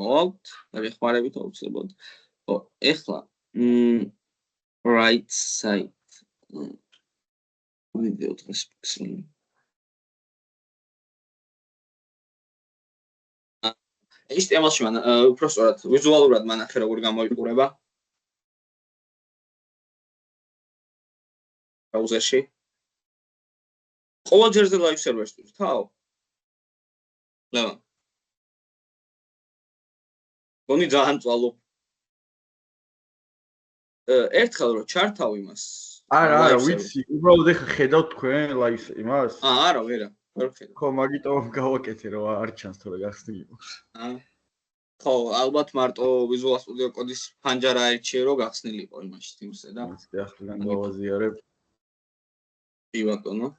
ვაუთ დაიხმარებით აუცილებლად ხო ეხლა right side ვიდეო ტრანსფერსი HTML-ში მან უფრო სწორად ვიზუალურად მანახე როგორ გამოიყურება ბრაუზერში ყოველ ჯერზე live server-ს თავ ლევან გონი ძალიან წვალო ერთხელ რო ჩართავ იმას არა ვიცი უბრალოდ ეხა ხედავ თქვენ live იმას არა ვერა ვერ ხედავ ხო მაგიტომ გავაკეთე რომ არ ჩანს თორე გახსნილი იყოს ხო ალბათ მარტო Visual Studio Code-ის ფანჯარა აირჩიე რომ გახსნილი იყო იმაში Teams-ზე და ახლა გავაზიარებ კი ბატონო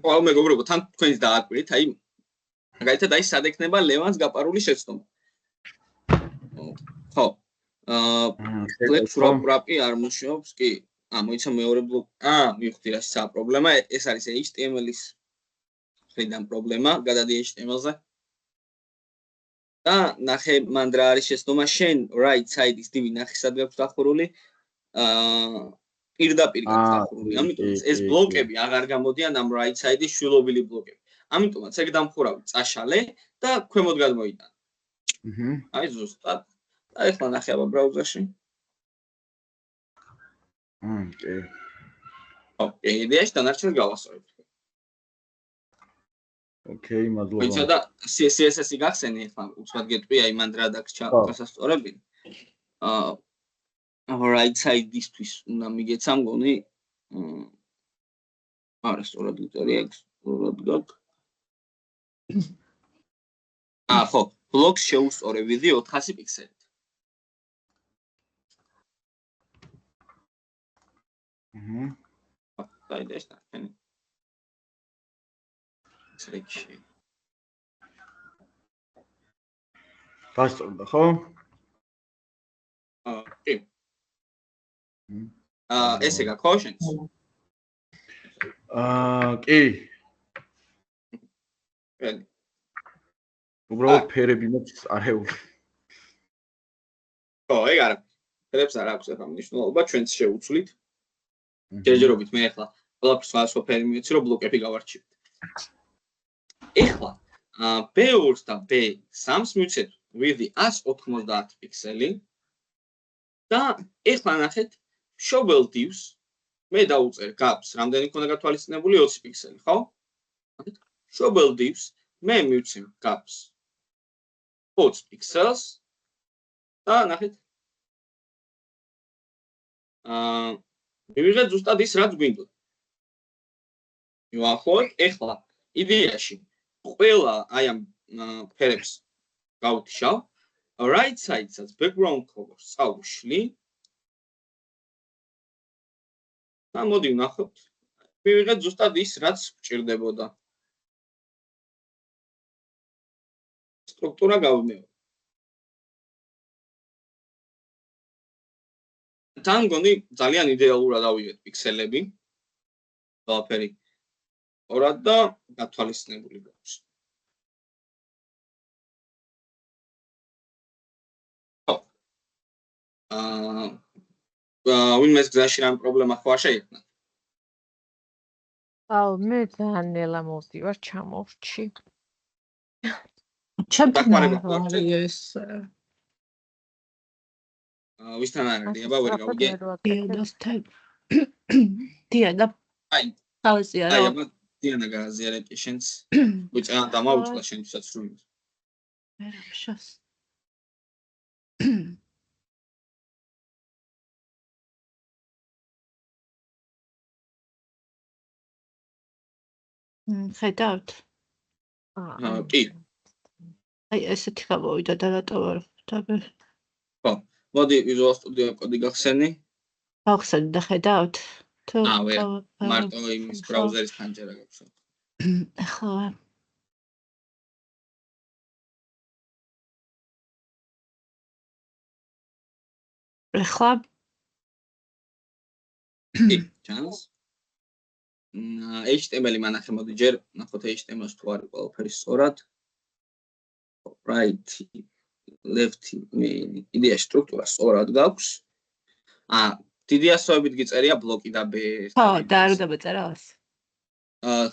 ვალ მეგობრებო თან თქვენს დააკვირით აი მაგალითად აი სად ექნება ლევანს გაპარული შეცდომა ხო Flex wrap-ი არ მუშაობს კი მოიცა მეორე ბლოკ მივხვდი რა სა პრობლემა ეს არის HTML-ის ხრიდან პრობლემა გადადი HTML-ზე და ნახე მან რა არის შეცდომა შენ right side-ის დივი ნახე სად გაქვს დახურული პირდაპირ გაქვს დახურული ამიტომ ეს ბლოკები აღარ გამოდიან ამ right side-ის შვილობილი ბლოკები ამიტომაც ეგ დამხურავი წაშალე და ქვემოთ გადმოიტანე აი ზუსტად და ეხლა ნახე აბა ბრაუზერში კი ოკეი იდეაში დანარჩენი გავასწორებ ოკეი მადლობა ვიცი და CSS-ი გახსენი ეხლა უცბად გეტყვი აი მან რა დაგს ჩასასწორებინ right side-ისთვის უნდა მიგეცა მგონი არა სწორად გიწერია ეგ სწორად გაქვს ხო ბლოკს შეუსწორებიდი 400 პიქსელით დაიდეს და თქვენი სრიჩი გასწორდა ხო კი ესე გაქო შენს კი ველი უბრალოდ ფერები მაქვს არეული ხო ეგ არა ფერებს არ აქვს ახლა მნიშვნელობა ჩვენც შევუცვლით ჯერჯერობით მე ახლა ყველაფერს სხვადასხვა ფერი მივეცი რომ ბლოკები გავარჩიოთ ეხლა B2-ს და B3-ს მივცეთ ვიდი 190 პიქსელი და ეხლა ნახეთ shovel divs მე დავუწერ gaps რამდენი ქონდა გათვალისწინებული 20 პიქსელი ხო shovel divs მე მივცი gaps 20 პიქსელს და ნახეთ მივიღეთ ზუსტად ის რაც გვინდოდა მივახლოვეთ ეხლა იდეაში ყველა აი ამ ფერებს გავთიშავ right side-საც background color-ს წავშლი და მოდი ვნახოთ. მივიღეთ ზუსტად ის, რაც გვჭირდებოდა. სტრუქტურა გავიმეორე. თან გონი ძალიან იდეალურად ავიღეთ პიქსელები. ყველაფერი ორად და გათვალისწინებული გვაქვს. ვინმეს გზაში რამ პრობლემა ხო არ შეიქმნა? აუ, მე ძალიან ნელა მოვდივარ, ჩამოვრჩი. ჩემთან დახმარება არ არის ეს ვისთან არ არის, აბა ვერ გავიგე. დიადასთან. დიადა. აი, თავისია აი, რა. აბა დიანა გააზიარებე შენს. უწევან დამაუწყდა შენთვისაც რუმინს. მე რა შას. ხედავთ? კი. აი ესეთი გამოვიდა და რატო ვარ ხვდები? ხო, მოდი Visual Studio კოდი გახსენი. გავხსენე და ხედავთ? თუ ვერ, მარტო იმის ბრაუზერის ფანჯარა გაქვს. ხო. ეხლა კი, ჩანს. HTML-ი მანახე მოდი ჯერ ნახოთ HTML-ს თუ არის ყველაფერი სწორად. Right, left, იდეა სტრუქტურა სწორად გაქვს. დიდი ასოებით გიწერია ბლოკი და B. ხო, და არ უნდა მეწერას.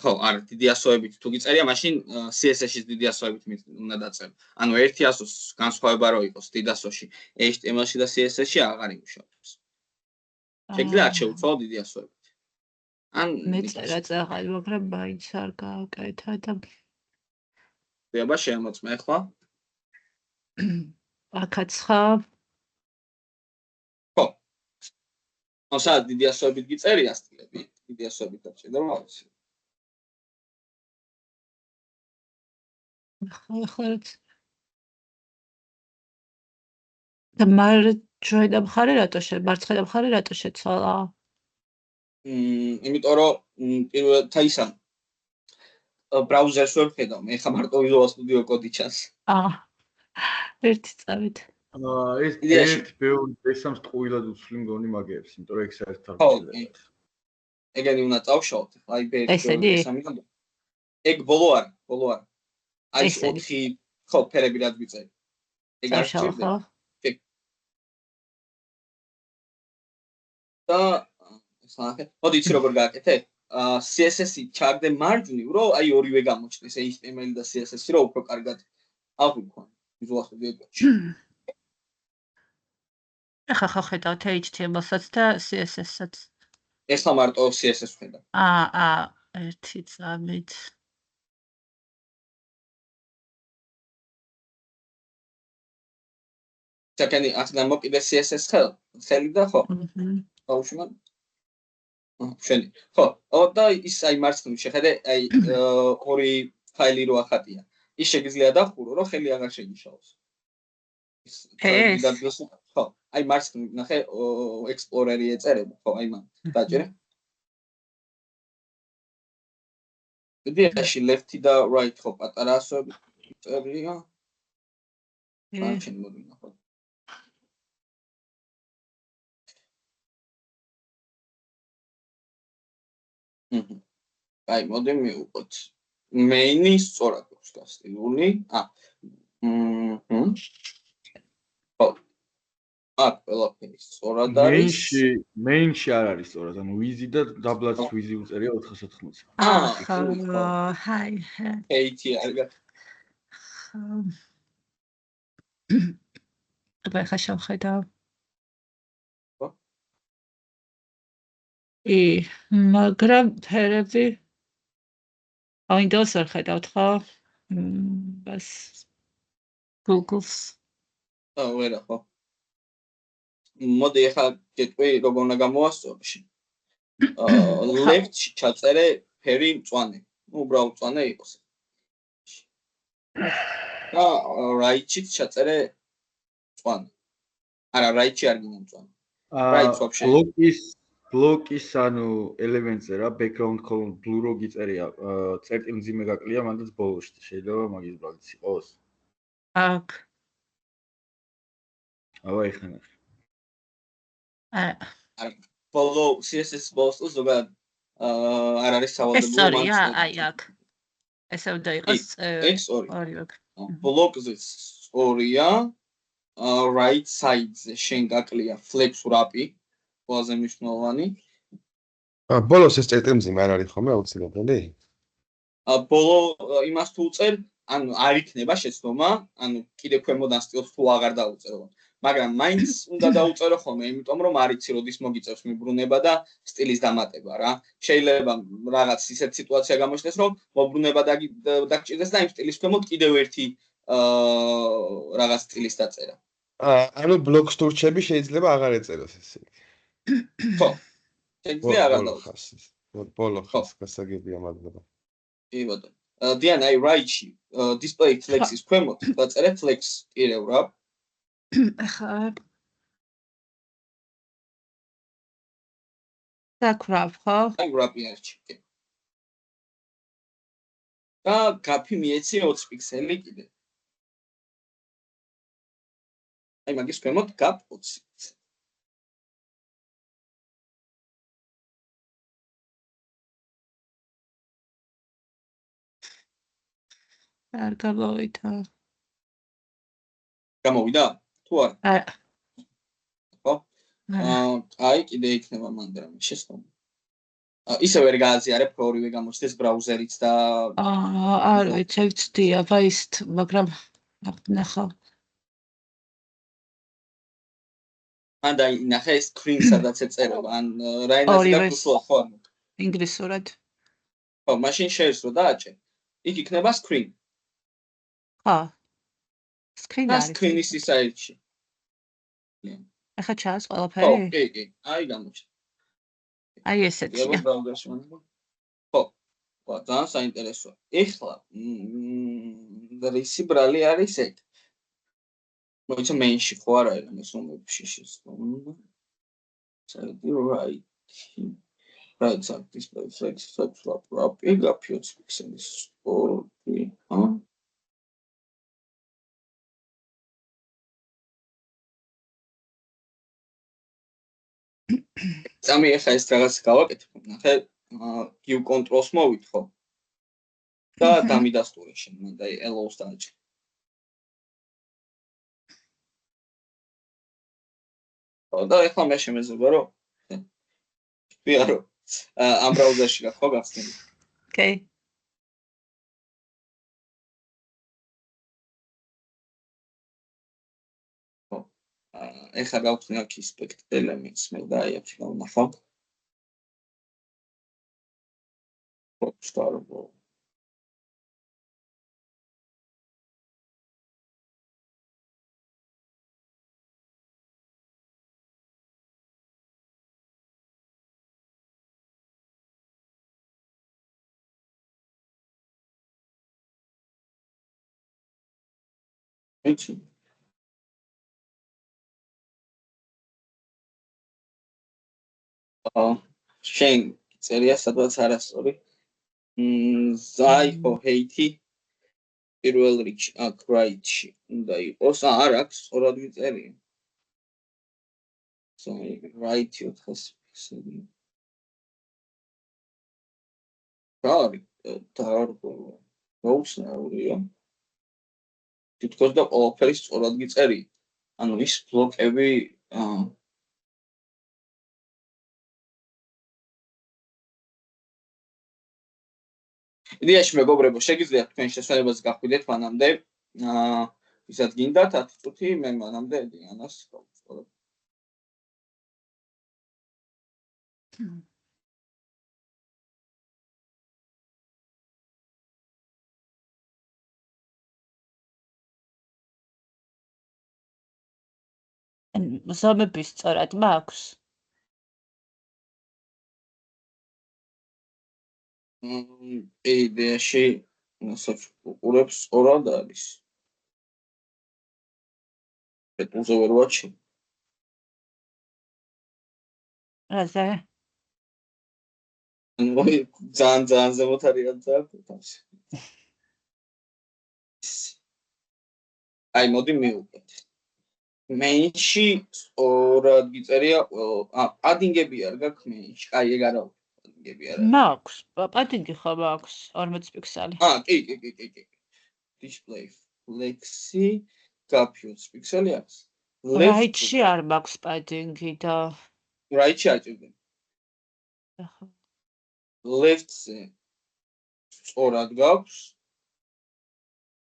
ხო, არა, დიდი ასოებით თუ გიწერია, მაშინ CSS-ში დიდი ასოებით უნდა დაწერო. ანუ ერთი ასოს განსხვავება რო იყოს დიდ ასოში, HTML-ში და CSS-ში აღარ იმუშავებს. შეგიძლია არჩევო დიდი ასოებით. ან მეწერა წაღალ, მაგრამ მაინც არ გააკეთა და აბა შემოწმე ახლა. აქაც ხა ხო. ოღონდ დიდი ასოებით გიწერია სტილები, დიდი ასოებით დაჭერდა რაღაც. ხო. და მარჯვენა მხარე რატო მარცხენა მხარე რატო შეცვალა? იმიტომ რომ პირველად ისა ბრაუზერს ვერ ხედავ, მე ხა მარტო Visual Studio კოდი ჩანს. ერთი წავით. ეს ერთ ბევრი ესამს ტყუილად უცვლი მგონი მაგებს, იმიტომ რომ ეგ საერთოდ არ ვიცი. ეგენი უნდა წავშალოთ, აი ესამი და ეგ ბოლო არა. აი 4 ხო ფერები რაც ვიწერი. ეგ არ ჭირდება. და მოდი იცი როგორ გააკეთე? CSS-ი ჩაგდე მარჯვნივ, რომ აი ორივე გამოჩნდეს, HTML და CSS-ი, რომ უფრო კარგად აღვიქვან Visual Studio-ში. ახლა ხედავთ HTML-საც და CSS-საც. ეხლა მარტო CSS ხედავ. ერთი წამით. ჩაკენი აქედან მოკიდე CSS ხელი და ხო? აუშმან. შენი. ხო, და ის აი მარცხნივ შეხედე, აი ორი ფაილი რო ახატია. ის შეგიძლია დახურო, რომ ხელი აღარ შეგიშალოს. ხო, აი მარცხნივ ნახე Explorer-ი ეწერება, ხო, აი მან დაჭერე. იდეაში left და right ხო პატარა ასოები წერია. შენ მოდი ნახო. აი მოდი მივუყოთ. main-ი სწორად აქვს გასტილული. ყველაფერი სწორად არის. main-ში არ არის სწორად, ანუ wizzy და დაბლაც wizzy უწერია 480. ჰაი. AT არგა. აბა ხა შევხედავ. მაგრამ ფერები Windows-ს არ ხედავთ ხო? ბას Google-ს. ვერა ხო. მოდი ახლა გეტყვი როგორ უნდა გამოვასწორო. left-ში ჩაწერე ფერი მწვანე. უბრალოდ მწვანე იყოს. და right-ში ჩაწერე მწვანე. არა, right-ში არ გინდა მწვანე. Right option. ბლოკის ბლოკის ანუ ელემენტზე რა background column blue რო გიწერია წერტილი მძიმე გაკლია მანდაც ბოლოში შეიძლება მაგის ბრალიც იყოს აქ აბა ეხლა ნახე არა ბოლო CSS ბოლოს ზოგადად არ არის ეს სავალდებულო სწორია აი აქ ესე უნდა იყოს ეს ორი ორი აქ ბლოკზე სწორია right side-ზე შენ გაკლია flex wrap-ი ყველაზე მნიშვნელოვანი ბოლოს ეს წერტილმძიმე არ არის ხოლმე აუცილებელი? ბოლო იმას თუ უწერ, ანუ არ იქნება შეცდომა, ანუ კიდე ქვემოდან სტილს თუ აღარ დაუწერო. მაგრამ მაინც უნდა დაუწერო ხოლმე, იმიტომ რომ არ იცი როდის მოგიწევს მიბრუნება და სტილის დამატება რა. შეიძლება რაღაც ისეთ სიტუაცია გამოჩნდეს, რომ მობრუნება დაგჭირდეს და იმ სტილის ქვემოთ კიდევ ერთი რაღაც სტილის დაწერა. ანუ ბლოკს თუ რჩები შეიძლება აღარ ეწეროს ესე. ხო. შეიძლება აღარ დაუწეროს. ბოლო ხას გასაგებია მადლობა. კი ბატონო. დიანა აი right-ში display flex-ის ქვემოთ დაწერე flex კიდევ რა. ახლა დაკრავ ხო? აი wrap-ი არჩი. და გაფი მიეცი 20 პიქსელი კიდე. აი მაგის ქვემოთ gap 20. არ გამოვიდა. გამოვიდა? თუ არა? არა. ხო? აი კიდე იქნება მანდ რამე შეცდომა. ისე ვერ გააზიარებ ორივე გამოჩნდეს ბრაუზერიც და არ ვიცი, ვცდი აბაისთ, მაგრამ ნახავ. ან დაინახე screen სადაც ეწერება, ან რა ენაზე გაგვსულა ხო? ინგლისურად. ხო, მაშინ შერს რო დააჭერ. იქ იქნება screen. ხო. screen არის. screen-ის საიტში. ახლა ჩანს ხო, ყველაფერი? კი, აი გამოჩნდა. აი ესეთი. ხო. ხო, ძალიან საინტერესოა. ეხლა რისი ბრალი არის ეგ? მოიცა main-ში ხო არა ეს რომებში შეცდომა. საერთოდ right. Right side display flex wrap gap 20 pixels. ორი, სამი ახლა ეს რაღაც გავაკეთებ, ნახე, view controls მოვითხოვ. და დამიდასტურე შენ, მანდა allows დააჭერ. და ახლა მე შემეძლება რომ ვიარო ამ ბრაუზერში გახო გახსნილი. Okay. ეხლა გავხსნი აქ inspect elements მე და აი აქ გავნახავ. start Thank შენ წერია სადღაც არასწორი. ზაი ხო ჰეითი პირველ რიგში აქ right-ში უნდა იყოს. არ აქვს, სწორად მიწერია. ზაი right 400 პიქსელი. დაუცნაურია. თითქოს და ყველაფერი სწორად გიწერია. ანუ ის ბლოკები იდეაში მეგობრებო, შეგიძლიათ თქვენ შესაძლებლობას გახვიდეთ მანამდე, ვისაც გინდათ 10 წუთი, მე მანამდე დიანას გავუწყობ. ზომები სწორად მაქვს? იდეაში უყურებს სწორად არის. პეტულზე ვერ ვაჩი. რაზე? ძალიან ზემოთ არის თავს. აი მოდი მივუყეთ. Main-ში სწორად გიწერია პადინგები არ გაქვს main-ში. აი ეგ არა პადინგები არა. მაქვს, პადინგი ხო მაქვს 40 პიქსელი. კი. Display flexi გაფიოს პიქსელი აქვს. Right-ში არ მაქვს პადინგი და Right-ში აჭირდება. Left-ზე სწორად გაქვს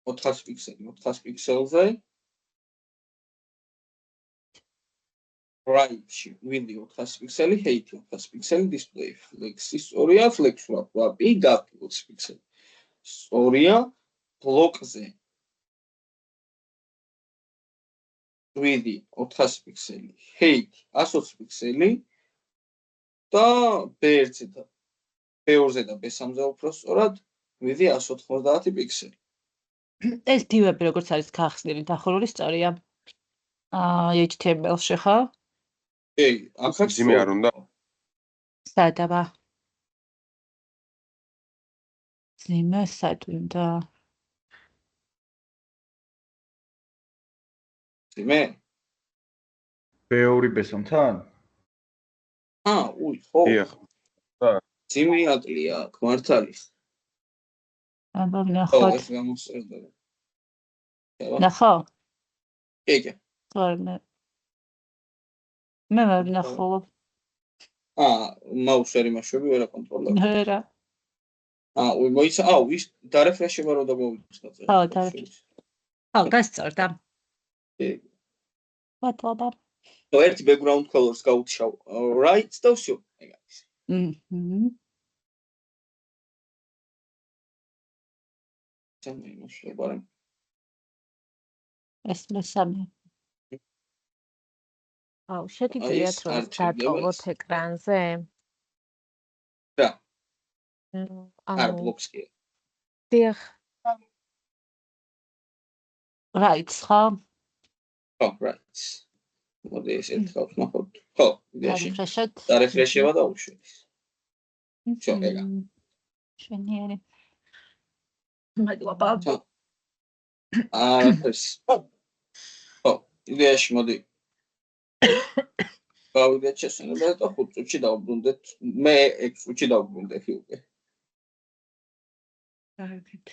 400 პიქსელი, 400 პიქსელზე. Right-ში within 400 პიქსელი, height 400 პიქსელი, display flexi სწორია, flex ვაპი გაფი 20 პიქსელი. სწორია, ბლოკზე within 400 პიქსელი, height 120 პიქსელი და B1-ზე და B2-ზე და B3-ზე უფრო სწორად within 190 პიქსელი. ეს დივები როგორც არის გახსნილი დახურული სწორია. HTML-ში ხო? კი, აქაც ძიმე არ უნდა? სადაბა. ძიმე სად უნდა? ძიმე? B2 ბესონთან? ხო. დიახ. ძიმე აკლია, მართალი. აბა ნახოთ. ეს გამოსწორდა. ნახო? კი. მე ვერ ნახულობ. მაუსერი მაშვები ვერ აკონტროლებ. რა. მოიცა, ის დარეფრეშება რო დაგოვიწყდა. ხო, დარეფრეშ. ხო, გასწორდა. კი. მადლობა. ერთი background colors გავუშავ right და всё. ეგ არის. ძიმე მაშვება რა. ეს მესამე. შეგიძლიათ რომ დატოვოთ ეკრანზე? რა? ანუ ბლოკს კი. დიახ. Right, ხო? ხო, right. მოდი ეს ერთხელ ნახოთ. ხო, იდეაში. დარეფრეშეთ. დარეფრეშება და უშვით. всё, ეგა. შვენიერი. მადლობა. ეს. ხო, იდეაში მოდი. გავიდეთ შესაძლებლად და 5 წუთში დავბრუნდეთ. მე 6 წუთში დავბრუნდეთ უკვე. კარგით.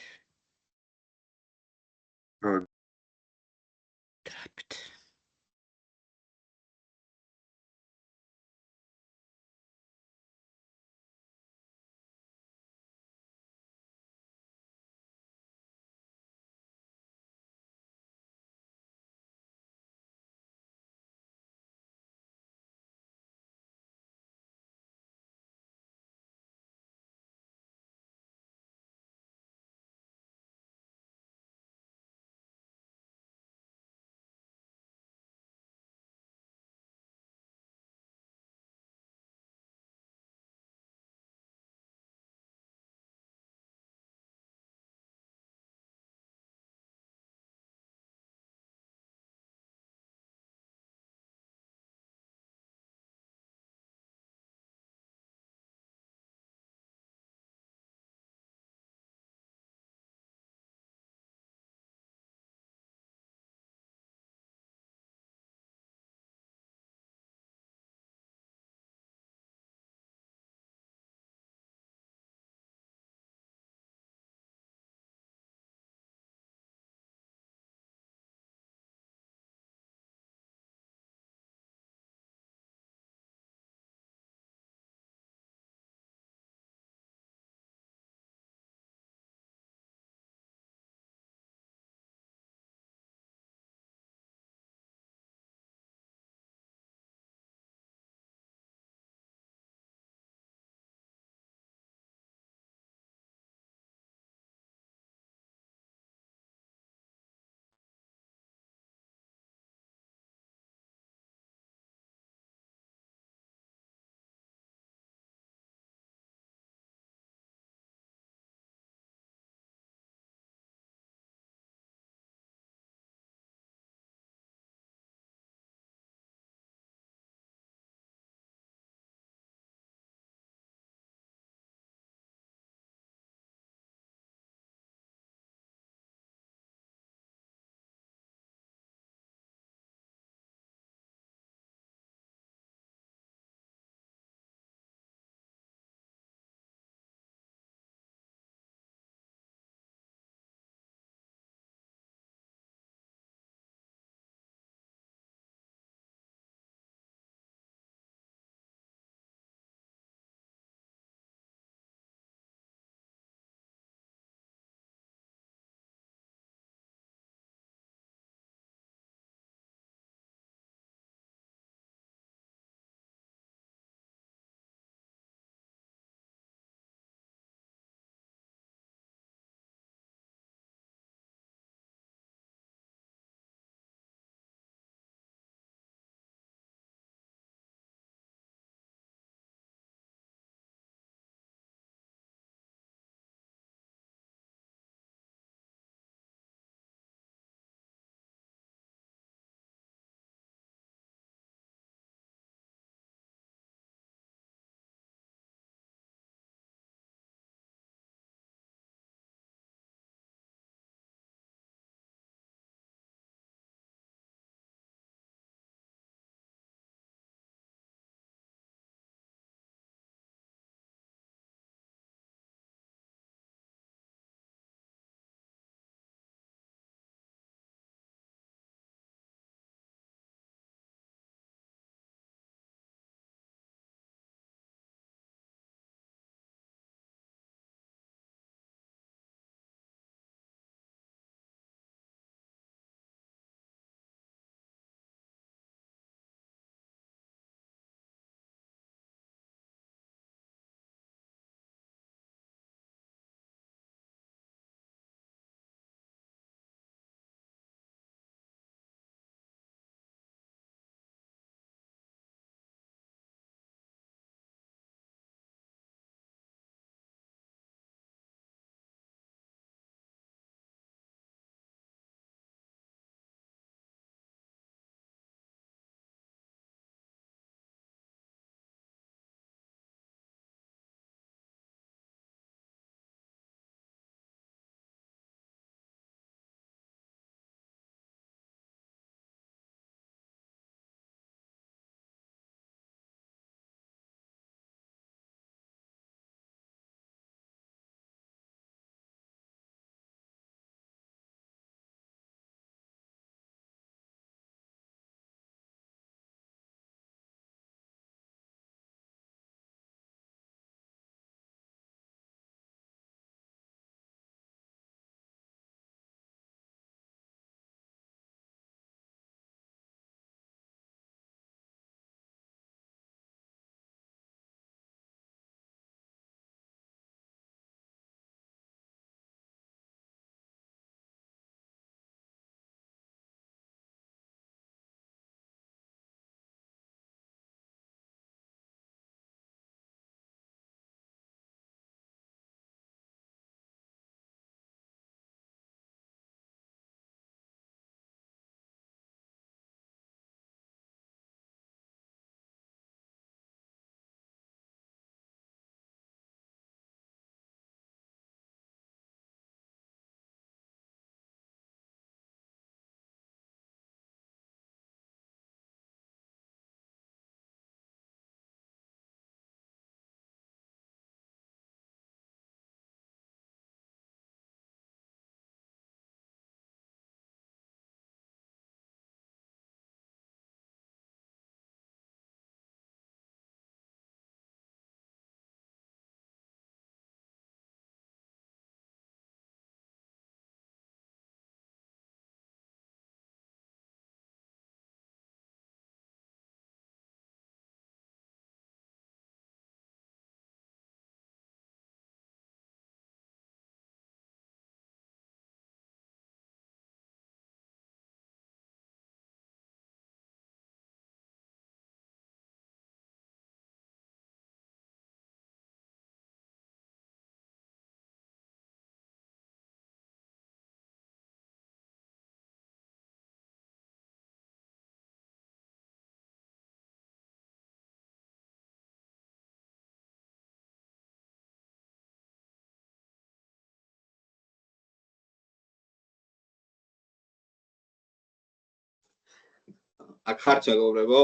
აქ ხართ მეგობრებო?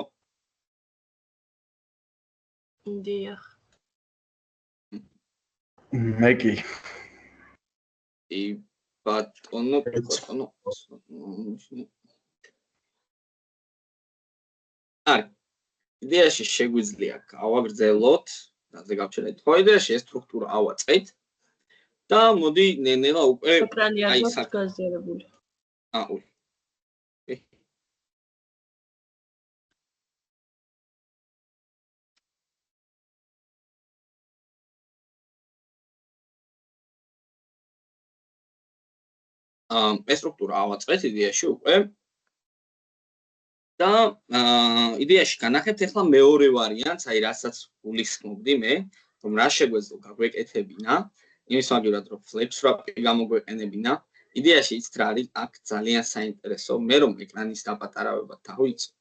დიახ. მე კი. ბატონო. არის. იდეაში შეგვიძლია გავაგრძელოთ, რაზე გავჩერდით. ხო, იდეაში ეს სტრუქტურა ავაწყეთ და მოდი ნელა უკვე ეკრანი არ გვაქვს გაზიარებული. აუ. ეს სტრუქტურა ავაწყეთ იდეაში უკვე და იდეაში განახებთ ახლა მეორე ვარიანტს, აი რასაც გულისხმობდი მე, რომ რა შეგვეძლო გაგვეკეთებინა, იმის მაგივრად რომ flex wrap-ი გამოგვეყენებინა. იდეაში იცით რა არის აქ ძალიან საინტერესო, მე რომ ეკრანის დაპატარავება დავიწყო.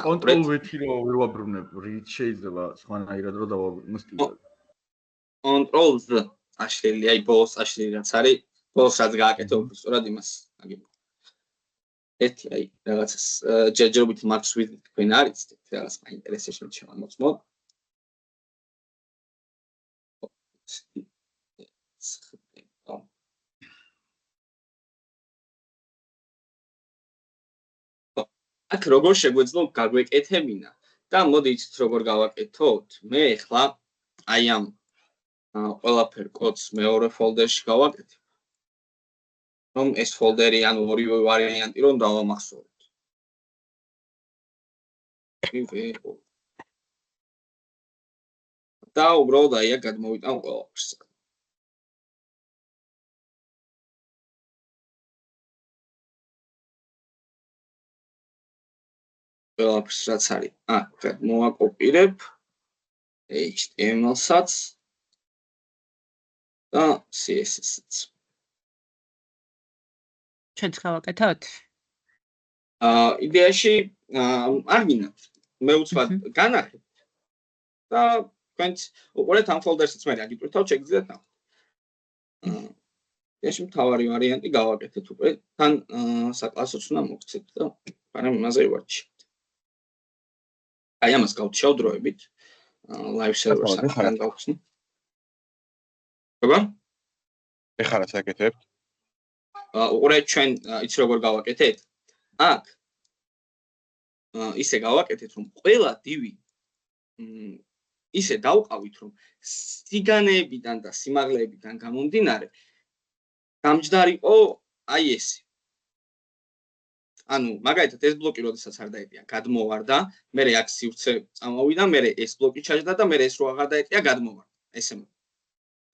Control V-ი რო ვერ ვაბრუნებ, რით შეიძლება სხვანაირად რო დავაბრუნო სტილად. Control Z აშლილი, აი ბოლოს აშლილი რაც არის, ბოლოს რაც გააკეთე უბრალოდ იმას აგებო. ერთი აი რაღაცას ჯერჯერობით Max with თქვენ არის რაღაც მაინტერესებს რომ შევამოწმოთ. აქ როგორ შეგვეძლო გაგვეკეთებინა და მოდი იცით როგორ გავაკეთოთ. მე ახლა აი ამ ყველაფერ კოდს მეორე ფოლდერში გავაკეთებ. რომ ეს ფოლდერი ან ორივე ვარიანტი რომ დავამახსოვროთ. და უბრალოდ აი აქ გადმოვიტან ყველაფერს. ყველაფერს რაც არის. აქ მოვაკოპირებ HTML-საც და CSS-საც. ჩვენც გავაკეთოთ? იდეაში არ გინდათ. მე უცბად განახებ და თქვენც უყურეთ ამ ფოლდერსაც მე აგიტვირთავთ შეგიძლიათ ნახოთ. იდეაში მთავარი ვარიანტი გავაკეთეთ უკვე თან საკლასოც უნდა მოგცეთ და მაგრამ იმაზე ვარჩიეთ. აი ამას გავჩავ დროებით. live server-ს აქ გავხსნი. როგორ? ეხლა რაც აკეთებთ? უყურეთ ჩვენ იცი როგორ გავაკეთეთ? აქ ისე გავაკეთეთ რომ ყველა დივი ისე დავყავით რომ სიგანეებიდან და სიმაღლეებიდან გამომდინარე გამჯდარიყო აი ესე. ანუ მაგალითად ეს ბლოკი როდესაც არ დაეტია გადმოვარდა, მე აქ სივრცე წამოვიდა, მე ეს ბლოკი ჩაჯდა და მე ეს რო აღარ დაეტია გადმოვარდა. ესე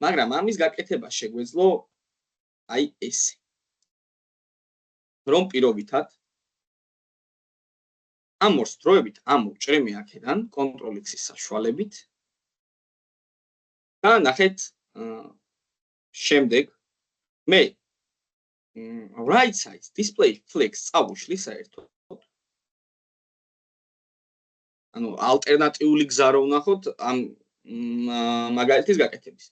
მაგრამ ამის გაკეთება შეგვეძლო აი ესე. რომ პირობითად ამ ორ დროებით ამოვჭრე მე აქედან Ctrl X-ის საშუალებით და ნახეთ შემდეგ მე right side display flex წავუშლი საერთოდ. ანუ ალტერნატიული გზა რო ვნახოთ ამ მაგალითის გაკეთების.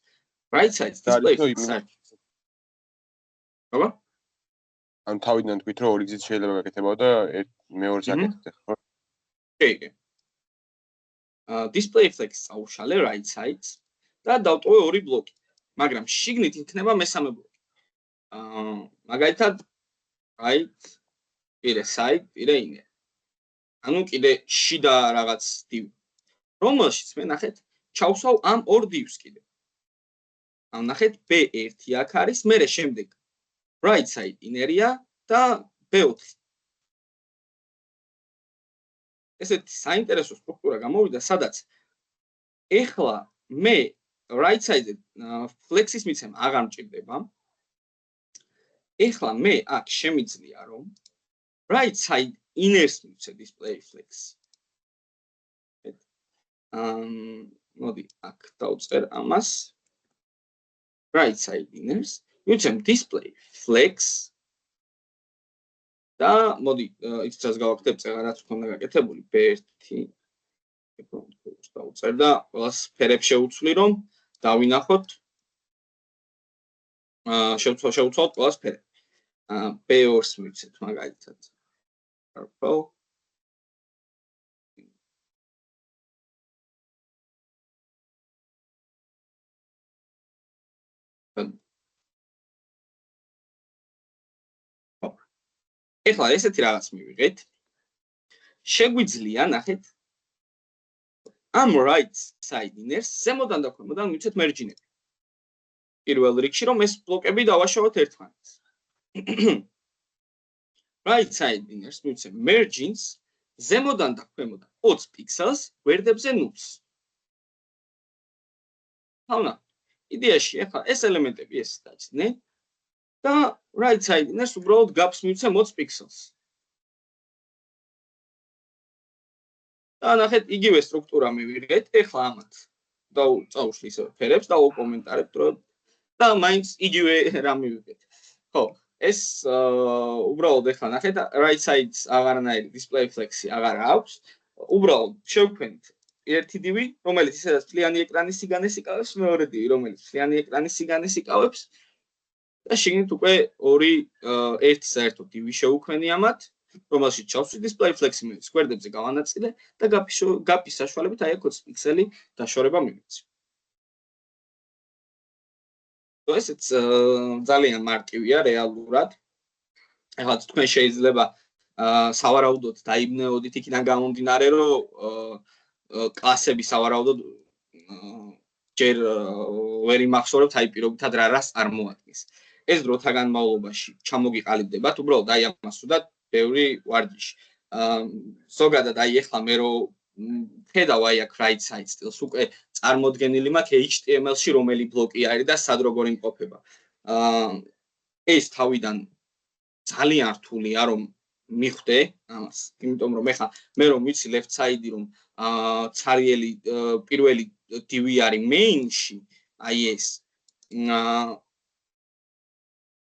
right side display flex. აბა? ან თავიდან თქვით რომ ორი გზით შეიძლება გაკეთებაო და მეორეს აკეთებთ ხო? კი. display flex წავუშალე right side და დავტოვე ორი ბლოკი. მაგრამ შიგნით იქნება მესამე ბლოკი. მაგალითად right პირე side პირე inner. ანუ კიდე შიდა რაღაც divs. რომელშიც მე ნახეთ ჩავსვავ ამ ორ divs კიდე. ანუ ნახეთ B1 აქ არის, მერე შემდეგ right side inner-ია და B4. ესეთი საინტერესო სტრუქტურა გამოვიდა, სადაც ეხლა მე right side flex-ის მიცემა აღარ მჭირდება. ეხლა მე აქ შემიძლია რომ right side inner-ს მივცე display flex. მოდი აქ დავწერ ამას. right side inner-ს მივცემ display flex და მოდი იცით რას გავაკეთებ წეღა რაც მქონდა გაკეთებული B1 დავწერ და ყველას ფერებს შევუცვლი რომ დავინახოთ შევცვალოთ ყველას ფერები. B2-ს მივცეთ მაგალითად. purple. ეხლა ესეთი რაღაც მივიღეთ. შეგვიძლია ნახეთ ამ right side inner-ს ზემოდან და ქვემოდან მივცეთ merge-ინები. პირველ რიგში რომ ეს ბლოკები დავაშოვოთ ერთმანეთს. right side inner-ს მივცეთ merge-ins ზემოდან და ქვემოდან 20 pixels გვერდებზე 0-ს. თავნა იდეაში ეხლა ეს ელემენტები ეს დაჩნდნენ და right side inner-ს უბრალოდ gaps მივცე 20 pixels. და ნახეთ იგივე სტრუქტურა მივიღეთ ეხლა ამათ. დავწავშლი ისე ფერებს და ვაკომენტარებთ რომ და მაინც იგივე რა მივიღეთ. ხო, ეს უბრალოდ ეხლა ნახეთ right side-ს აღარანაირი display flex-ი აღარ აქვს. უბრალოდ შევქმნით ერთი დივი, რომელიც ისედაც მთლიანი ეკრანის სიგანეს იკავებს, მეორე დივი, რომელიც მთლიანი ეკრანის სიგანეს იკავებს. და შიგნით უკვე ორი ერთი საერთო დივი შევქმნი ამათ, რომელშიც ჩავსვი display flex-ი მივიც გვერდებზე გავანაწილე და გაფის საშუალებით აი 20 პიქსელი დაშორება მივიცი. ესეც ძალიან მარტივია რეალურად. ეხლა თქვენ შეიძლება სავარაუდოდ დაიბნეოდით იქიდან გამომდინარე, რომ კლასები სავარაუდოდ ჯერ ვერ იმახსოვრებთ აი პირობითად რას წარმოადგენს. ეს დროთა განმავლობაში ჩამოგიყალიბდებათ, უბრალოდ აი ამას უდად ბევრი ვარჯიში. ზოგადად აი ეხლა მე რომ ხედავ აი აქ right side სტილს უკვე წარმოდგენილი მაქვს HTML-ში რომელი ბლოკი არის და სად როგორ იმყოფება. ეს თავიდან ძალიან რთულია რომ მიხვდე ამას, იმიტომ რომ ეხლა მე რომ ვიცი left side-ი რომ ცარიელი პირველი დივი არის main-ში, აი ეს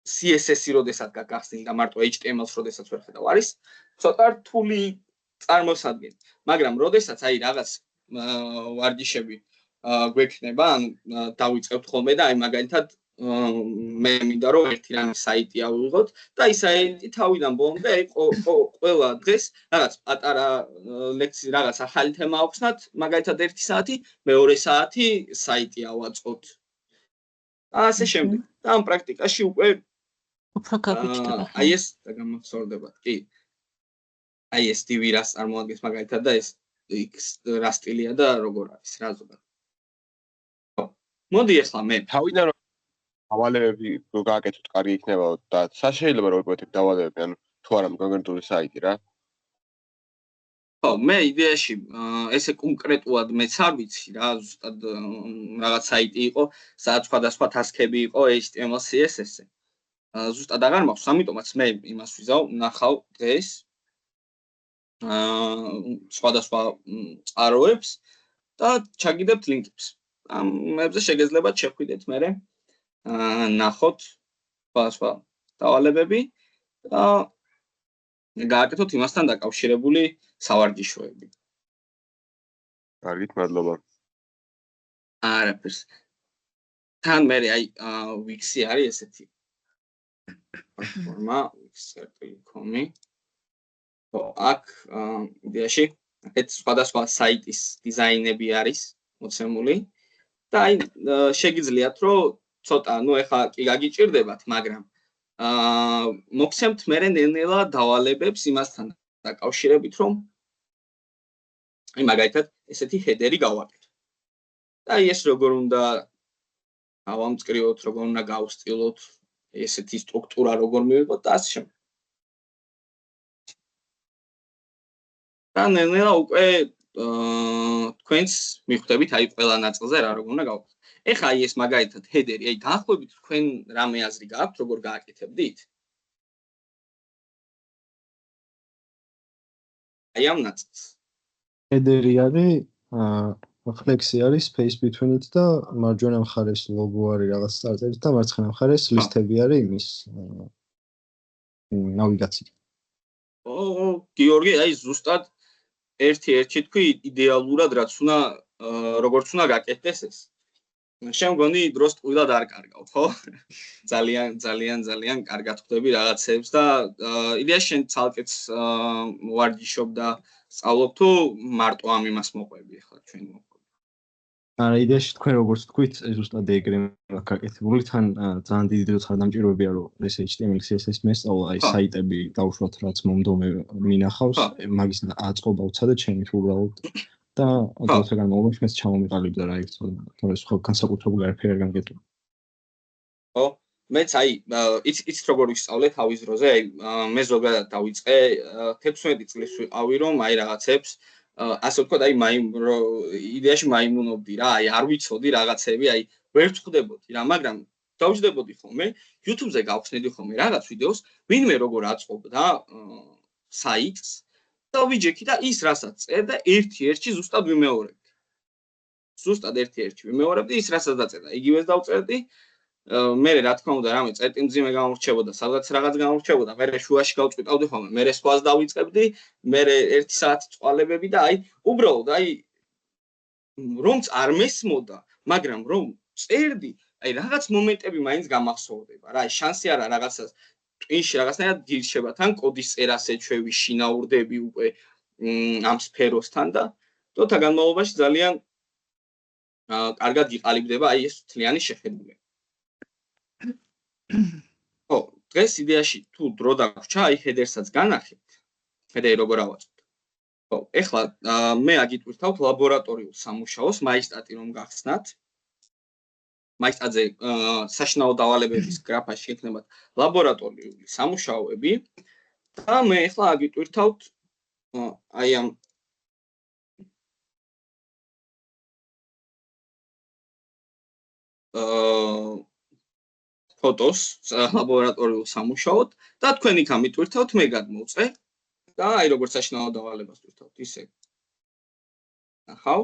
CSS-ი როდესაც გაგახსნილი და მარტო HTML-ს როდესაც ვერ ხედავ არის ცოტა რთული წარმოსადგენი. მაგრამ როდესაც აი რაღაც ვარჯიშები გვექნება, ან დავიწყებთ ხოლმე და აი მაგალითად მე მინდა რომ ერთი რამე საიტი ავიღოთ და აი საიტი თავიდან ბოლომდე აი ყველა დღეს რაღაც პატარა ლექცია რაღაც ახალი თემა აუხსნათ, მაგალითად 1 საათი, მეორე საათი საიტი ავაწყოთ. ასე შემდეგ. და ამ პრაქტიკაში უკვე უფრო გაგიჩნდება. აი ეს და გამახსოვრდებათ. კი. აი ეს TV რას წარმოადგენს მაგალითად და ეს X რა სტილია და როგორ არის რა ზოგადად. მოდი ახლა მე თავიდან რომ დავალებები გააკეთოთ, კარგი იქნება და შეიძლება რომ ვიკვეთებ დავალებები, ანუ თუ არა კონკრეტული საიტი რა. ხო, მე იდეაში ესე კონკრეტულად მეც არ ვიცი რა, ზუსტად რაღაც საიტი იყო, სადაც სხვადასხვა task-ები იყო HTML CSS-ზე. ზუსტად აღარ მაქვს, ამიტომაც მე იმას ვიზავ, ნახავ დღეს სხვადასხვა წყაროებს და ჩაგიდებთ ლინკებს. ამებზე შეგეძლებათ შეხვიდეთ მერე ნახოთ სხვადასხვა დავალებები და გააკეთოთ იმასთან დაკავშირებული სავარჯიშოები. კარგით, მადლობა. არაფერს. თან მე აი Wix-ი არის ესეთი პლატფორმა wix.com-ი. აქ იდეაში ეს სხვადასხვა საიტის დიზაინები არის მოცემული და აი შეგიძლიათ რომ ცოტა, ნუ ეხლა კი გაგიჭირდებათ, მაგრამ მოგცემთ მერე ნელ-ნელა დავალებებს იმასთან დაკავშირებით, რომ აი მაგალითად ესეთი ჰედერი გავაკეთოთ. და აი ეს როგორ უნდა ავამწყრიოთ, როგორ უნდა გავსტილოთ, ესეთი სტრუქტურა როგორ მივიღოთ და ასე შემდეგ. და ნელ-ნელა უკვე თქვენს მიხვდებით აი ყველა ნაწილზე რა როგორ უნდა გავაკეთოთ. ეხლა აი ეს მაგალითად ჰედერი, აი დაახლოებით თქვენ რამე აზრი გააქვთ, როგორ გააკეთებდით? აი ამ ნაწილს. ჰედერი არის, ფლექსი არის space between-ით და მარჯვენა მხარეს ლოგო არის რაღაც სტარტერით და მარცხენა მხარეს ლისტები არის იმის ნავიგაცია. გიორგი, აი ზუსტად ერთი-ერთი თქვი იდეალურად რაც უნდა როგორც უნდა გაკეთდეს ეს. შემგონი დროს ტყუილად არ კარგავ, ხო? ძალიან კარგად ხვდები რაღაცებს და იდეაში შენ ცალკეც ვარჯიშობ და სწავლობ თუ მარტო ამ იმას მოყვები ახლა ჩვენ მოყვები. არა, იდეაში თქვენ როგორც თქვით, ზუსტად ეგრე მაქვს გაკეთებული, თან ძალიან დიდი დროც არ დამჭიროებია, რომ ეს HTML CSS მესწავლა, აი საიტები დავუშვათ, რაც მომდომე მინახავს, მაგის აწყობა უცადე ჩემით უბრალოდ და დროთა განმავლობაში მეც ჩამომიყალიბდა რა იქ თორემ სხვა განსაკუთრებული არაფერი არ გამგეთო. ხო, მეც აი იცით როგორ ვისწავლე თავის დროზე, აი მე ზოგადად დავიწყე 16 წლის ვიყავი, რომ აი რაღაცებს ასე ვთქვათ, აი იდეაში მაიმუნობდი რა, აი არ ვიცოდი რაღაცები, აი ვერ ვწვდებოდი რა, მაგრამ დავждდებოდი ხოლმე, YouTube-ზე გავხსნედი ხოლმე რაღაც ვიდეოს, ვინმე როგორ აწყობდა საიტს და ვიჯექი და ის რასაც წერდა, ერთ-ერთში ზუსტად ვიმეორებდი. ზუსტად ერთ-ერთში ვიმეორებდი ის რასაც დაწერდა. იგივეს დავწერდი. მე რა თქმა უნდა, რამე წერტილმძიმე გამორჩებოდა, სადღაც რაღაც გამორჩებოდა, მე შუაში გავწყვიტავდი ხოლმე, მე სხვას დავიწყებდი, მე 1 საათი წვალებები და აი უბრალოდ აი რომც არ მესმოდა, მაგრამ რომ წერდი, აი რაღაც მომენტები მაინც გამახსოვდება რა, აი შანსი არა რაღაცას ტვინში რაღაცნაირად გირჩება თან კოდის წერას ეჩვევი, შინაურდები უკვე ამ სფეროსთან და დროთა განმავლობაში ძალიან კარგად გიყალიბდება აი ეს თლიანი შეხედულება. ხო, დღეს იდეაში თუ დრო დაგვრჩა, აი ჰედერსაც განახებთ. ჰედერი როგორ ავაწყოთ. ხო, ეხლა მე აგიტვირთავთ ლაბორატორიულ სამუშაოს, მაისტატი რომ გახსნათ. მაისტატზე საშინაო დავალებების გრაფაში ექნებათ ლაბორატორიული სამუშაოები და მე ეხლა აგიტვირთავთ აი ამ ფოტოს ლაბორატორიულ სამუშაოდ და თქვენ იქ ამიტვირთავთ, მე გადმოვწე და აი როგორც საშინაო დავალებას ვირთავთ, ისე. ახავ?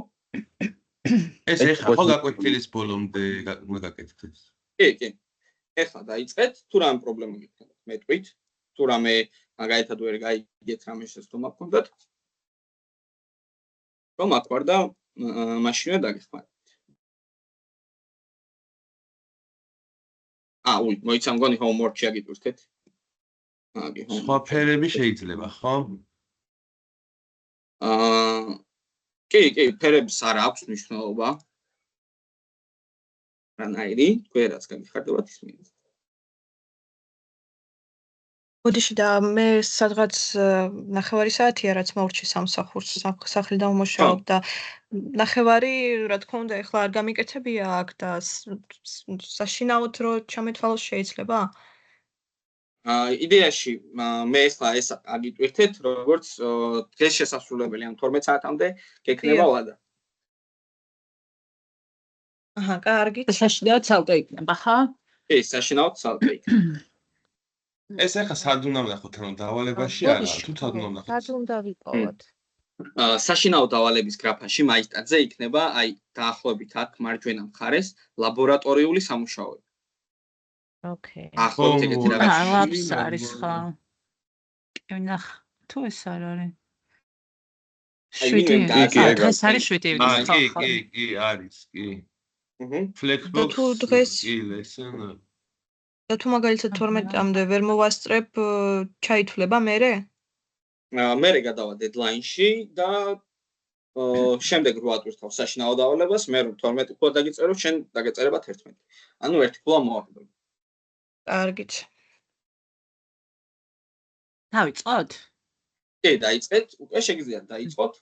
ეს ეხლა ხო გაკვეთილის ბოლომდე გაკეთდეს? კი. ეხლა დაიწყეთ, თუ რამე პრობლემა გიქნებათ, მეტყვით, თუ რამე მაგალითად ვერ გაიგეთ რამე შეცდომა გქონდათ. რომ აქ ვარ და მაშინვე დაგეხმარებთ. მოიცა მგონი homework-ში აგიტვირთეთ. სხვა ფერები შეიძლება, ხო? კი, ფერებს არ აქვს მნიშვნელობა. რანაირი, თქვენ რაც გამიხარდებათ ის მინდა. ოდიში და მე სადღაც 9 საათია რაც მოვრჩი სამსახურს, სახლიდან ვმუშაობ და 9 რა თქმა უნდა ეხლა არ გამიკეთებია აქ და საშინაოდ რო ჩამეთვალოს შეიძლება? იდეაში მე ეხლა ეს აგიტვირთეთ, როგორც დღეს შესასრულებელი ამ 12 საათამდე გექნება ვადა. აჰა, კარგით. საშინაოდ ცალკე იქნება, ხო? კი, საშინაოდ ცალკე იქნება. ეს ახლა სად უნდა ვნახოთ, ანუ დავალებაში არა, თუ სად უნდა ვნახოთ? სად უნდა ვიპოვოთ? საშინაო დავალების გრაფაში მაისტატზე იქნება აი დაახლოებით აქ მარჯვენა მხარეს ლაბორატორიული სამუშაოები. ოკეი. ახლობთ ეგეთი რაღაც. ლაბს არის ხო? კი ნახ, თუ ეს არ არის. დღეს არის 7 ივნის, ხო? კი, არის, კი. Flexbox კი, lesson. და თუ მაგალითად 12-მდე ვერ მოვასწრებ, ჩაითვლება მერე? მერე გადავა deadline-ში და შემდეგ რო ატვირთავ საშინაო დავალებას, მე რო 12 ქულა დაგიწერო, შენ დაგეწერება 11. ანუ ერთი ქულა მოაკლდება. კარგით. დავიწყოთ? კი, დაიწყეთ, უკვე შეგიძლიათ დაიწყოთ.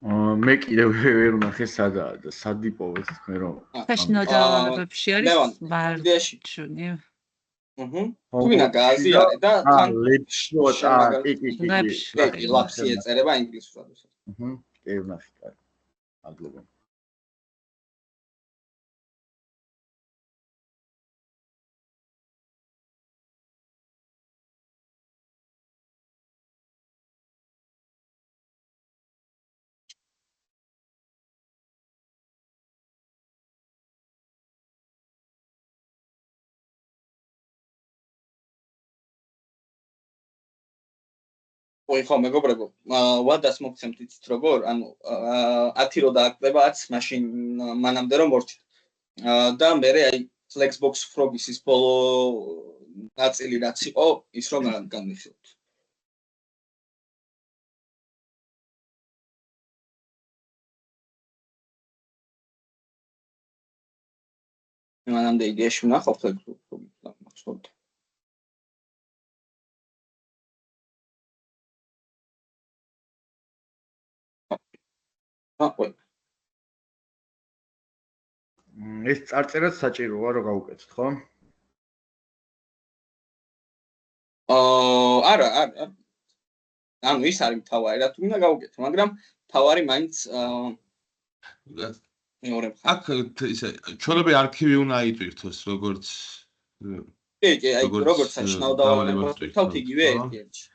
მე კიდევ ვერ ვნახე სადაა და სად იპოვეთ თქვენ რომ საშინაო დავალებებში არის ვარჯუნი. თუინა გააზიარე და თან ლეფშოტა კი ლაფსი ეწერება ინგლისურად. კი ვნახე, კარგი. მადლობა. ой, ხო, მეგობრებო, ვადას მოგცემთ იცით როგორ, ანუ 10 რო დააკდება 10, მაშინ მანამდე რომ მორჩით. და მე აი Flexbox Frogis ის ბოლო ნაწილი რაც იყო, ის რომ არ განვიხილოთ. მანამდე იდეაში ვნახავ Flexbox Frogis და მახსოვთ. ეს წარწერაც საჭიროა რომ გავუკეთოთ, ხო? არა, ანუ ის არის მთავარი, რა თქმა უნდა გავუკეთო, მაგრამ მთავარი მაინც მეორე მხარე. აქ ისე ჩვენები არქივი უნდა აიტვირთოს, როგორც კი, აი როგორც საშინაო დავალებას ვთავთ იგივე ერთ-ერთში.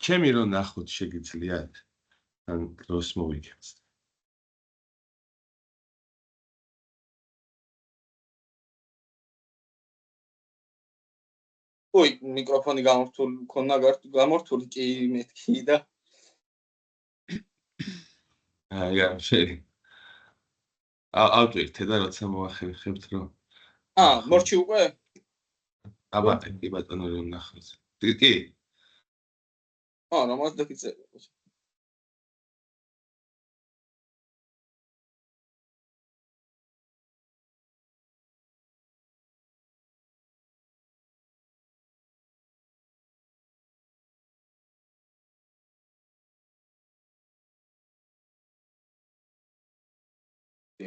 ჩემი რომ ნახოთ შეგიძლიათ ან დროს მოვიქცეთ. ой, მიკროფონი გამორთული მქონდა, გამორთული კი მეთქი და აი, შენ. ავტვირთე და როცა მოახერხებთ რომ მორჩი უკვე? აბა, კი ბატონო რომ ნახოთ. კი? რამაც დაგიწერე.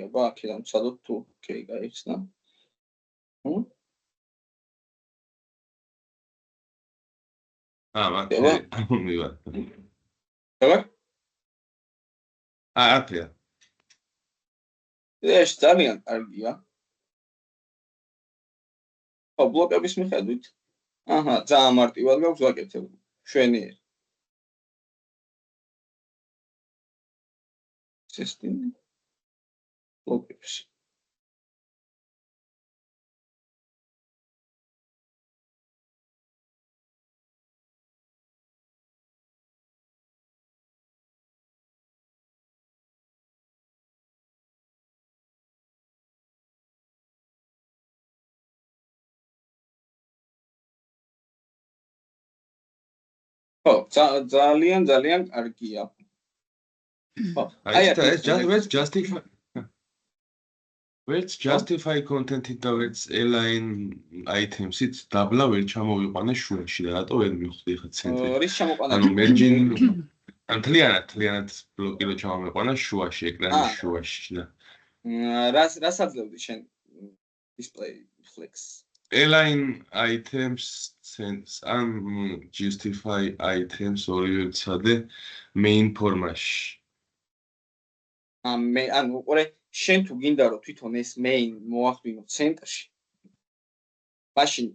აბა, აქედან ვცადოთ თუ კი გაიხსნა. მათი მივარ. აბა? აფია. ეს ძალიან კარგია. ბლოკების მიხედვით. ძალიან მარტივად გაქვს გაკეთებული. შვენიერი. სისტემა. ბლოკებს. ძალიან კარგია. აი ეს justify content-ით და ვერც align items-ით დაბლა ვერ ჩამოვიყვანე შუაში და რატო ვერ მივხვდი ხა ცენტრი. რის ჩამოყვანა? ანუ merging ან თლიანად ბლოკი რო ჩამოვიყვანა შუაში, ეკრანის შუაში და რას აძლევდი შენ display flex? align items sense and justify items ორივე ვცადე main ფორმაში. ანუ ყურე შენ თუ გინდა რომ თვითონ ეს main მოახდინო ცენტრში. მაშინ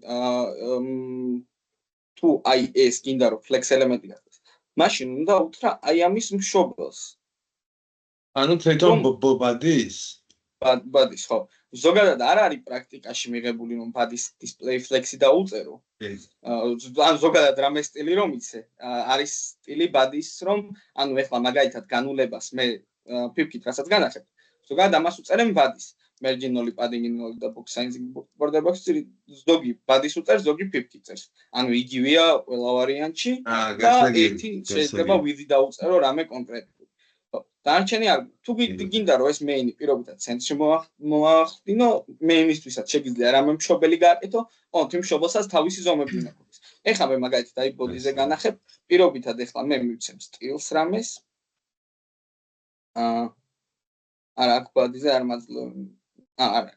თუ აი ეს გინდა რომ flex ელემენტი გახდეს. მაშინ უნდა უთხრა აი ამის მშობელს. ანუ თვითონ ბადის? ბადის, ხო. ზოგადად არ არის პრაქტიკაში მიღებული რომ ბადის display flex-ი დაუწერო. ან ზოგადად რამე სტილი რომ იცე, არის სტილი ბადის რომ ანუ ეხლა მაგალითად განულებას მე ფიფკით რასაც განახებ. ზოგადად ამას უწერენ ბადის. merging-ული padding-ული და box sizing border box-ი ზოგი ბადის უწერს, ზოგი ფიფკით წერს. ანუ იგივეა ყველა ვარიანტში და ერთი შეიძლება width დაუწერო რამე კონკრეტული. დანარჩენი არ თუ გინდა რომ ეს main-ი პირობითად ცენტრში მოახდინო, main-ისთვისაც შეგიძლია რამე მშობელი გააკეთო, თვი მშობელსაც თავისი ზომები უნდა ქონდეს. ეხლა მე მაგალითად აი body-ზე განახებ, პირობითად ეხლა მე მივცემ სტილს რამეს. არა, აქ body-ზე არ მაძლევ. არა.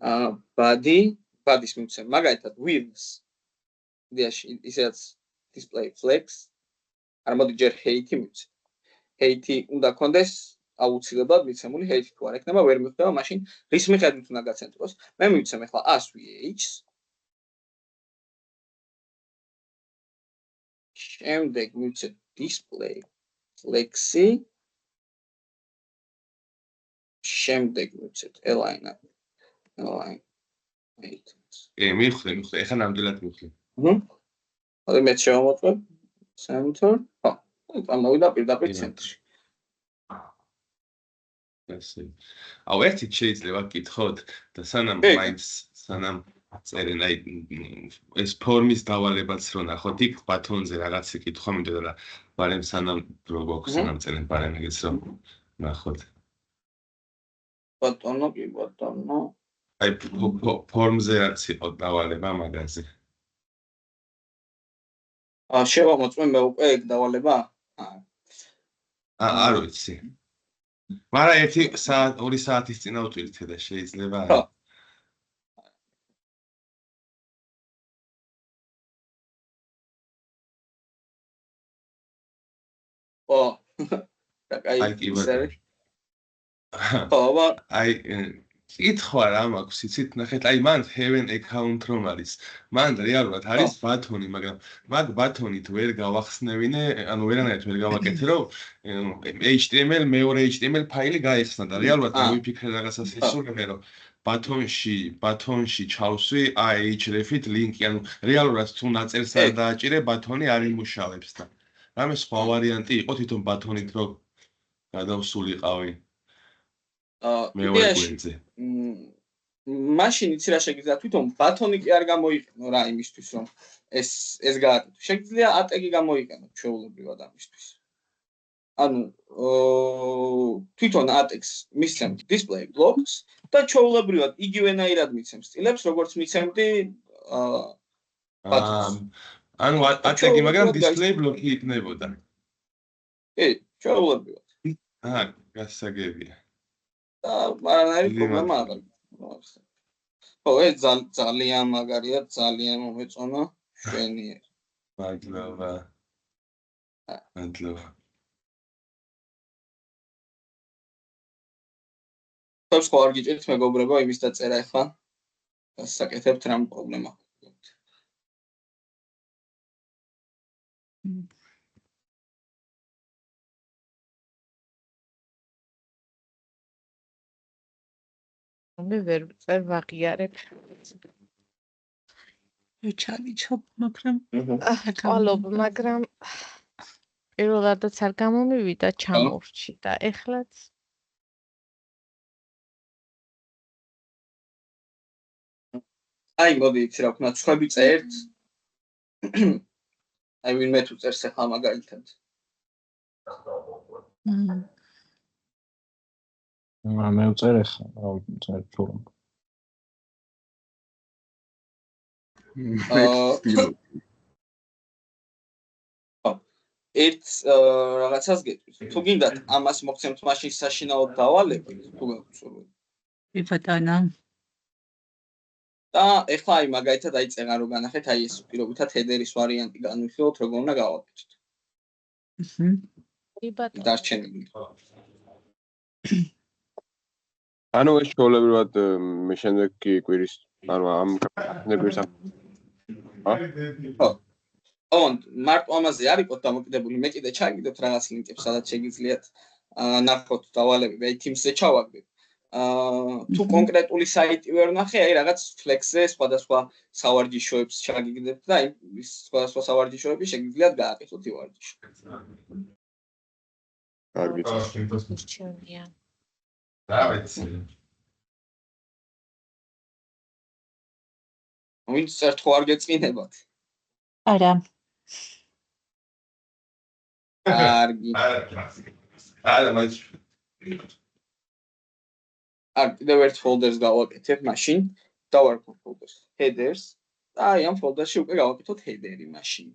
ბადის მივცემ მაგალითად wheels იდეაში ისედაც display flex არ მოდი ჯერ height-ი მივცემ height-ი უნდა კონდეს აუცილებლად მიცემული height თუ არ ექნება ვერ მიხდება მაშინ რის მიხედვით უნდა გაცენტროს მე მივცემ ახლა 100 VH-ს შემდეგ მივცემ display flex-ი შემდეგ მივცემ align მივხვდი ეხლა ნამდვილად მივხვდი აი მე შევამოწმებ center ამოვიდა პირდაპირ ცენტრში აუ ერთით შეიძლება გკითხოთ და სანამ წერენ აი ეს ფორმის დავალებაც რო ნახოთ იქ ბათონზე რაღაცა კითხვა მინდოდა და ბარემ სანამ რო გვაქვს სანამ წერენ ბარემ ეგეც რო ნახოთ ბატონო კი ბატონო აი ფორმზე რაც იყო დავალება მაგაზე შევამოწმე მე უკვე ეგ დავალება არ ვიცი მაგრამ 1 საათ 2 საათის წინა ვტვირთე და შეიძლება აი კითხვა რა მაქვს იცით ნახეთ აი მან heaven account რომ არის მან რეალურად არის ბათონი მაგრამ მაგ ბათონით ვერ გავახსნევინე ანუ ვერანაირად ვერ გავაკეთე რომ HTML მეორე HTML ფაილი გაიხსნა და რეალურად მოვიფიქრე რაღაცას ისურვე რომ ბათონში ჩავსვი ahref-ით ლინკი ანუ რეალურად თუ ნაწერს არ დააჭირე ბათონი არ იმუშავებს და რამე სხვა ვარიანტი იყო თვითონ ბათონით რომ გადავსულიყავი მეორე გვერდზე მაშინ იცი რა შეგიძლია თვითონ ბათონი კი არ გამოიყენო რა იმისთვის რომ ეს გააკეთო შეგიძლია ატეგი გამოიყენო ჩვეულებრივად ამისთვის ანუ თვითონ ატეგს მისცემ display blocks და ჩვეულებრივად იგივენაირად მიცემ სტილებს როგორც მიცემდი ბათონს ანუ ატეგი მაგრამ display block-ი იქნებოდა კი ჩვეულებრივად გასაგებია არანაირი პრობლემა არ აქვს. ხო, ეს ძალიან მაგარია, ძალიან მომეწონა შვენიერი. მადლობა. თავს ხო არ გიჭირთ მეგობრებო, იმის დაწერა ახლა. გასაკეთებთ რამ პრობლემა. მე ვერ წერ ვაღიარებ. ჩავიჩობ, მაგრამ ყალობ, მაგრამ პირველადაც არ გამომივიდა ჩამორჩი და ეხლაც აი მოდი იცი რა ვქნა, ცხები წერთ. აი ვინმე თუ წერს ახლა მაგალითად. მე ვწერ ახლა, რა ვწერ თუ რა. ერთ რაღაცას გეტყვის. თუ გინდათ ამას მოგცემთ მაშინ საშინაოდ დავალებით, თუ გაგწურვით. კი ბატონო. და ეხლა აი მაგალითად აი წეღან რო განახეთ, აი ეს პირობითად ჰედერის ვარიანტი განვიხილოთ, როგორ უნდა გავაკეთოთ. კი ბატონო. დარჩენილი. ანუ ეს ჩვეულებრივად მე შემდეგი კვირის ანუ ამ კვირს მარტო ამაზე არ იყოთ დამოკიდებული, მე კიდე ჩაგიდოთ რაღაც ლინკებს, სადაც შეგიძლიათ ნახოთ დავალებები, აი Teams-ზე ჩავაგდებ. თუ კონკრეტული საიტი ვერ ნახე, აი რაღაც Flex-ზე სხვადასხვა სავარჯიშოებს ჩაგიგდებთ და აი სხვადასხვა სავარჯიშოები შეგიძლიათ გააკეთოთ ივარჯიშო. კარგით. მრჩევნია. დავეცი. ვინც წერთ ხო არ გეწყინებათ? არა. კარგი. არა, მაინც. კიდევ ერთ folder-ს გავაკეთებ მაშინ, დავარქვით folder-ს headers და აი ამ folder-ში უკვე გავაკეთოთ header-ი მაშინ.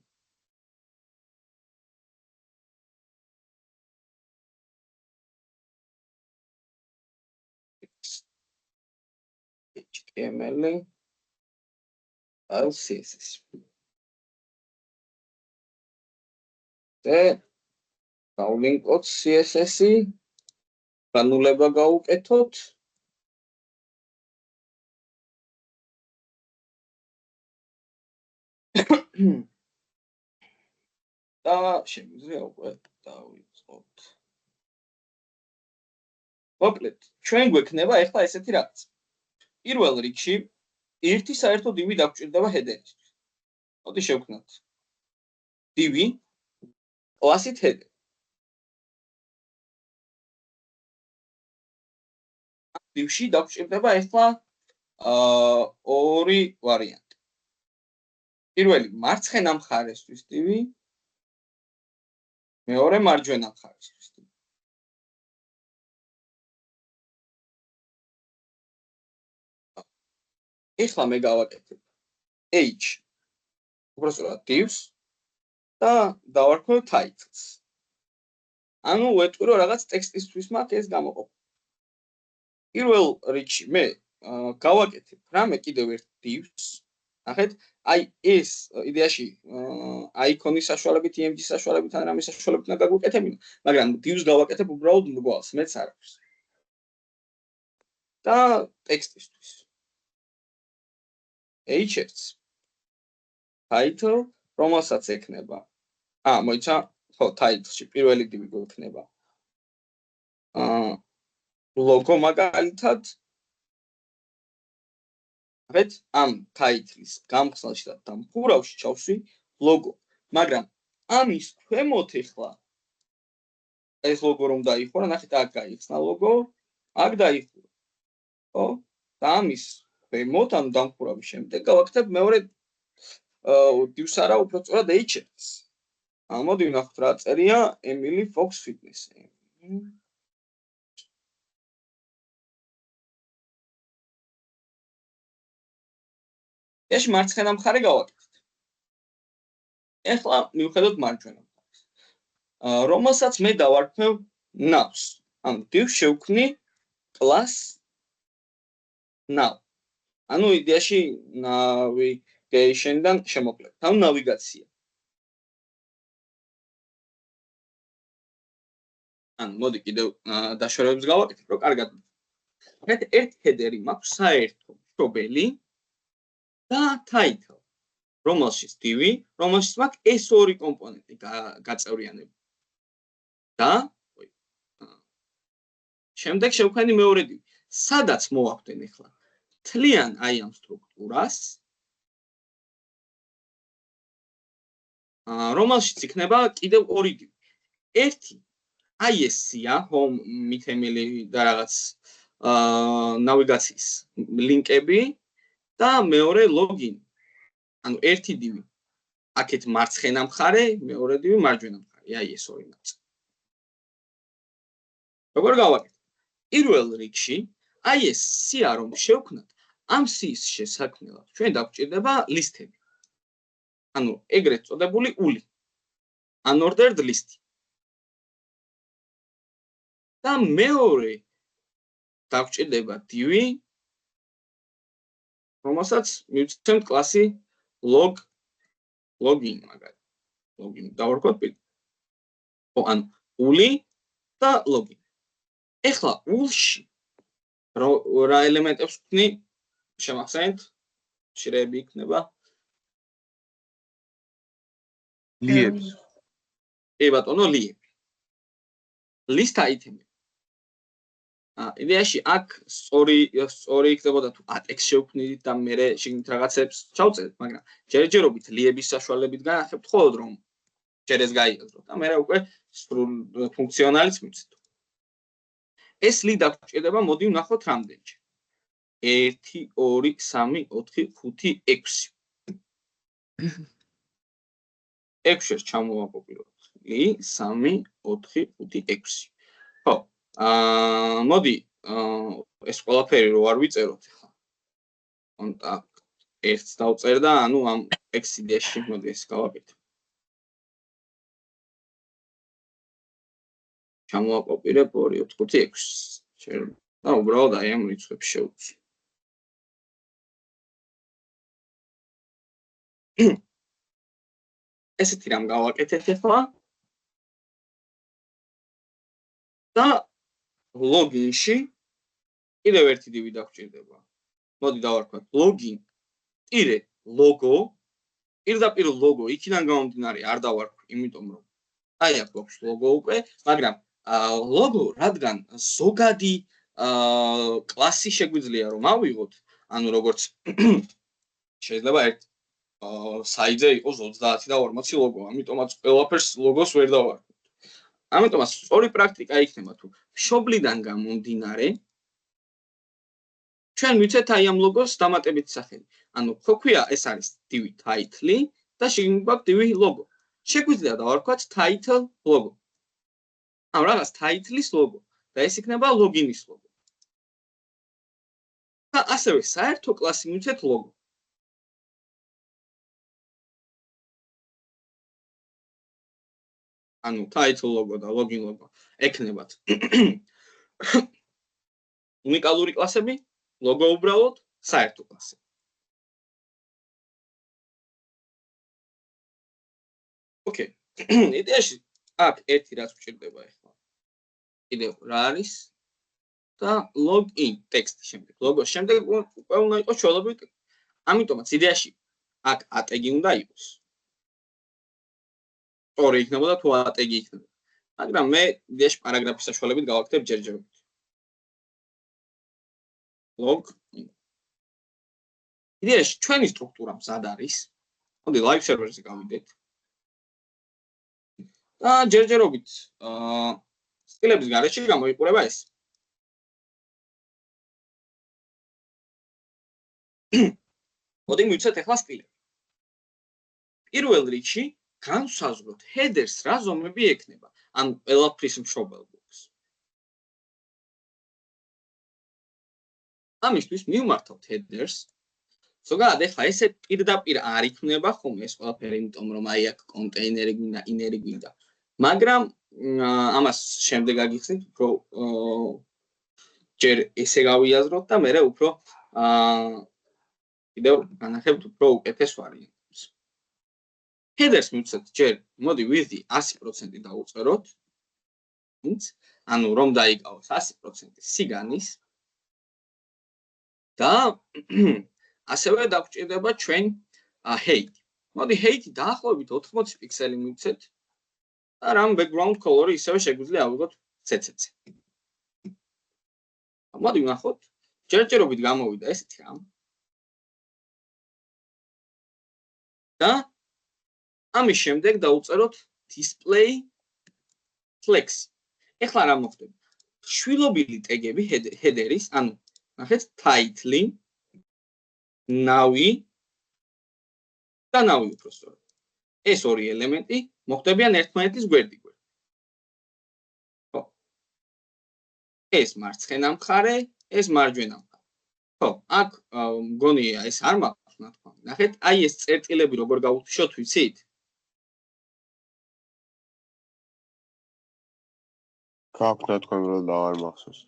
HTML file CSS. და გავლინკოთ CSS-ი, განულება გავუკეთოთ. და შემიძლია უკვე დავიწყოთ. მოკლედ, ჩვენ გვექნება ახლა ესეთი რაღაც. პირველ რიგში ერთი საერთო div დაგვჭირდება header-ისთვის. მოდი შევქმნათ div კლასით header. div-ში დაგვჭირდება ახლა ორი ვარიანტი. პირველი მარცხენა მხარესთვის div, მეორე მარჯვენა მხარესთვის div. ეხლა მე გავაკეთებ h უბრალოდ divs და დავარქმევ titles. ანუ ვეტყვი რომ რაღაც ტექსტისთვის მაქვს ეს გამოყოფა. პირველ რიგში მე გავაკეთებ რამე კიდევ ერთ divs. ნახეთ, აი ეს იდეაში აიკონის საშუალებით, img საშუალებით ან რამის საშუალებით უნდა გაგვეკეთებინა, მაგრამ divs გავაკეთებ უბრალოდ მრგვალს, მეც არ აქვს. და ტექსტისთვის h-ს title, რომელსაც ექნება. მოიცა, ხო, title-ში პირველი div გვექნება. logo მაგალითად. ნახეთ, ამ title-ის გამხსნელში და დამხურავში ჩავსვი logo. მაგრამ ამის ქვემოთ ეხლა ეს logo რომ დაიხურა, ნახეთ, აქ გაიხსნა logo, აქ დაიხურა. ხო? და ამის ქვემოთ, ანუ დამხურავის შემდეგ გავაკეთებ მეორე divs არა, უფრო სწორად h-ს. მოდი ვნახოთ რა წერია Emily Fox Fitness. ეს მარცხენა მხარე გავაკეთეთ. ეხლა მივხედოთ მარჯვენა მხარეს. რომელსაც მე დავარქმევ navs. ანუ div შევქმნი class nav. ანუ იდეაში navigation-დან შემოკლებ. ანუ ნავიგაცია. ანუ მოდი კიდევ დაშორებებს გავაკეთებ, რომ კარგად. ერთ header-ი მაქვს საერთო მშობელი და title, რომელშიც div, რომელშიც მაქვს ეს ორი კომპონენტი გაწევრიანებული. და შემდეგ შევქმნი მეორე div, სადაც მოვახვდენ ახლა თლიან აი ამ სტრუქტურას, რომელშიც იქნება კიდევ ორი div. ერთი აი ესია, home მითემილი და რაღაც ნავიგაციის ლინკები და მეორე login. ანუ ერთი div აქეთ მარცხენა მხარე, მეორე div მარჯვენა მხარე. აი ეს ორი ნაწილი. როგორ გავაკეთე? პირველ რიგში აი ეს სია რომ შევქმნათ, ამ სიის შესაქმნელად ჩვენ დაგვჭირდება ლისტები. ანუ ეგრეთ წოდებული ული. unordered list. და მეორე დაგვჭირდება div, რომელსაც მივცემთ კლასი login მაგალითად. login დავარქვათ პირ. ანუ ული და login. ეხლა ულში რა ელემენტებს ვქნი? შემახსენეთ? შრეები იქნება. liebs. ბატონო, liebs. list item. იდეაში აქ სწორი იქნებოდა თუ ატექს შევქმნით და მე შეგნით რაღაცებს ჩავწერეთ, მაგრამ ჯერჯერობით liebs საშუალებით განახებთ ხოლოდ რომ ჯერ ეს გაიაზროთ და მე უკვე სრულ ფუნქციონალიც მივცეთ. ეს li დაგვჭირდება, მოდი ვნახოთ რამდენჯერ. 1 2 3 4 5 6. 6-ს ჩამოვაკოპიროთ. li 3 4 5 6. ხო. მოდი ეს ყველაფერი რო არ ვიწეროთ ახლა. კონტაქტ 1-ს დავწერ და ანუ ამ x-იდეში მოდი ეს გავაკეთებ. ჩამოვაკოპირებ 2 4 5. და უბრალოდ აი ამ რიცხვებს შევუწი. ესეთი რამ გავაკეთეთ ახლა და ლოგინში კიდევ ერთი დივი დაგვჭირდება. მოდი დავარქვათ login -logo პირდაპირ ლოგო იქიდან გამომდინარე არ დავარქვი, იმიტომ რომ აი აქ გვაქვს ლოგო უკვე, მაგრამ ლოგო რადგან ზოგადი კლასი შეგვიძლია რომ ავიღოთ, ანუ როგორც შეიძლება ერთ საიტზე იყოს 30 და 40 ლოგო, ამიტომაც ყველაფერს ლოგოს ვერ დავარქვით. ამიტომაც სწორი პრაქტიკა იქნება თუ მშობლიდან გამომდინარე ჩვენ ვიცეთ აი ამ ლოგოს დამატებითი სახელი. ანუ ხო ქვია ეს არის divი title და შიგნით გვაქვს divი logo. შეგვიძლია დავარქვათ title logo. ამ რაღაც title-ის logo და ეს იქნება login-ის logo. და ასევე საერთო კლასი მივცეთ logo. ანუ title logo და login logo ეკნებათ უნიკალური კლასები, logo უბრალოდ საერთო კლასი. ოკეი. იდეაში აქ ერთი რაც გვჭირდება ახლა. კიდევ რა არის? და login ტექსტი შემდეგ. ლოგოს შემდეგ უკვე უნდა იყოს ჩვეულებრივი. ამიტომაც იდეაში აქ ატეგი უნდა იყოს. ორი იქნებოდა თუ ატეგი იქნება. მაგრამ მე იდეაში პარაგრაფის საშუალებით გავაკეთებ ჯერჯერობით. login. იდეაში ჩვენი სტრუქტურა მზად არის. მოდი live server-ზე გავიდეთ. და ჯერჯერობით სტილების გარეშე გამოიყურება ეს. მოდი მივცეთ ახლა სტილები. პირველ რიგში განსაზღვროთ headers რა ზომები ექნება, ან ყველაფრის მშობელ ბლოკს. ამისთვის მივმართავთ headers. ზოგადად ახლა ესე პირდაპირ არ იქნება ხოლმე ეს ყველაფერი, იმიტომ რომ აი აქ კონტეინერი გვინდა, ინერი გვინდა. მაგრამ ამას შემდეგ აგიხსნით, უფრო ჯერ ესე გავიაზროთ და მერე უფრო კიდევ განახებთ უფრო უკეთეს ვარიანტებს. headers მივცეთ ჯერ, მოდი width 100% დავუწეროთ. ანუ რომ დაიკავოს 100% სიგანის და ასევე დაგვჭირდება ჩვენ height. მოდი height დაახლოებით 80 პიქსელი მივცეთ და რამ background color-ი ისევე შეგვიძლია ავიღოთ CCC. მოდი ვნახოთ, ჯერჯერობით გამოვიდა ესეთი რამ. და ამის შემდეგ დავუწეროთ display flex. ეხლა რა მოხდება? შვილობილი ტეგები header-ის, ანუ ნახეთ title, ნავი და ნავი უბრალოდ. ეს ორი ელემენტი მოხდებიან ერთმანეთის გვერდიგვერდ. ხო. ეს მარცხენა მხარე, ეს მარჯვენა მხარე. ხო, აქ მგონია ეს არ მაქვს ნათქვა. ნახეთ, აი ეს წერტილები როგორ გავუთიშოთ, ვიცით? გაქვს ნათქვა, რომ დავარ მახსოვს.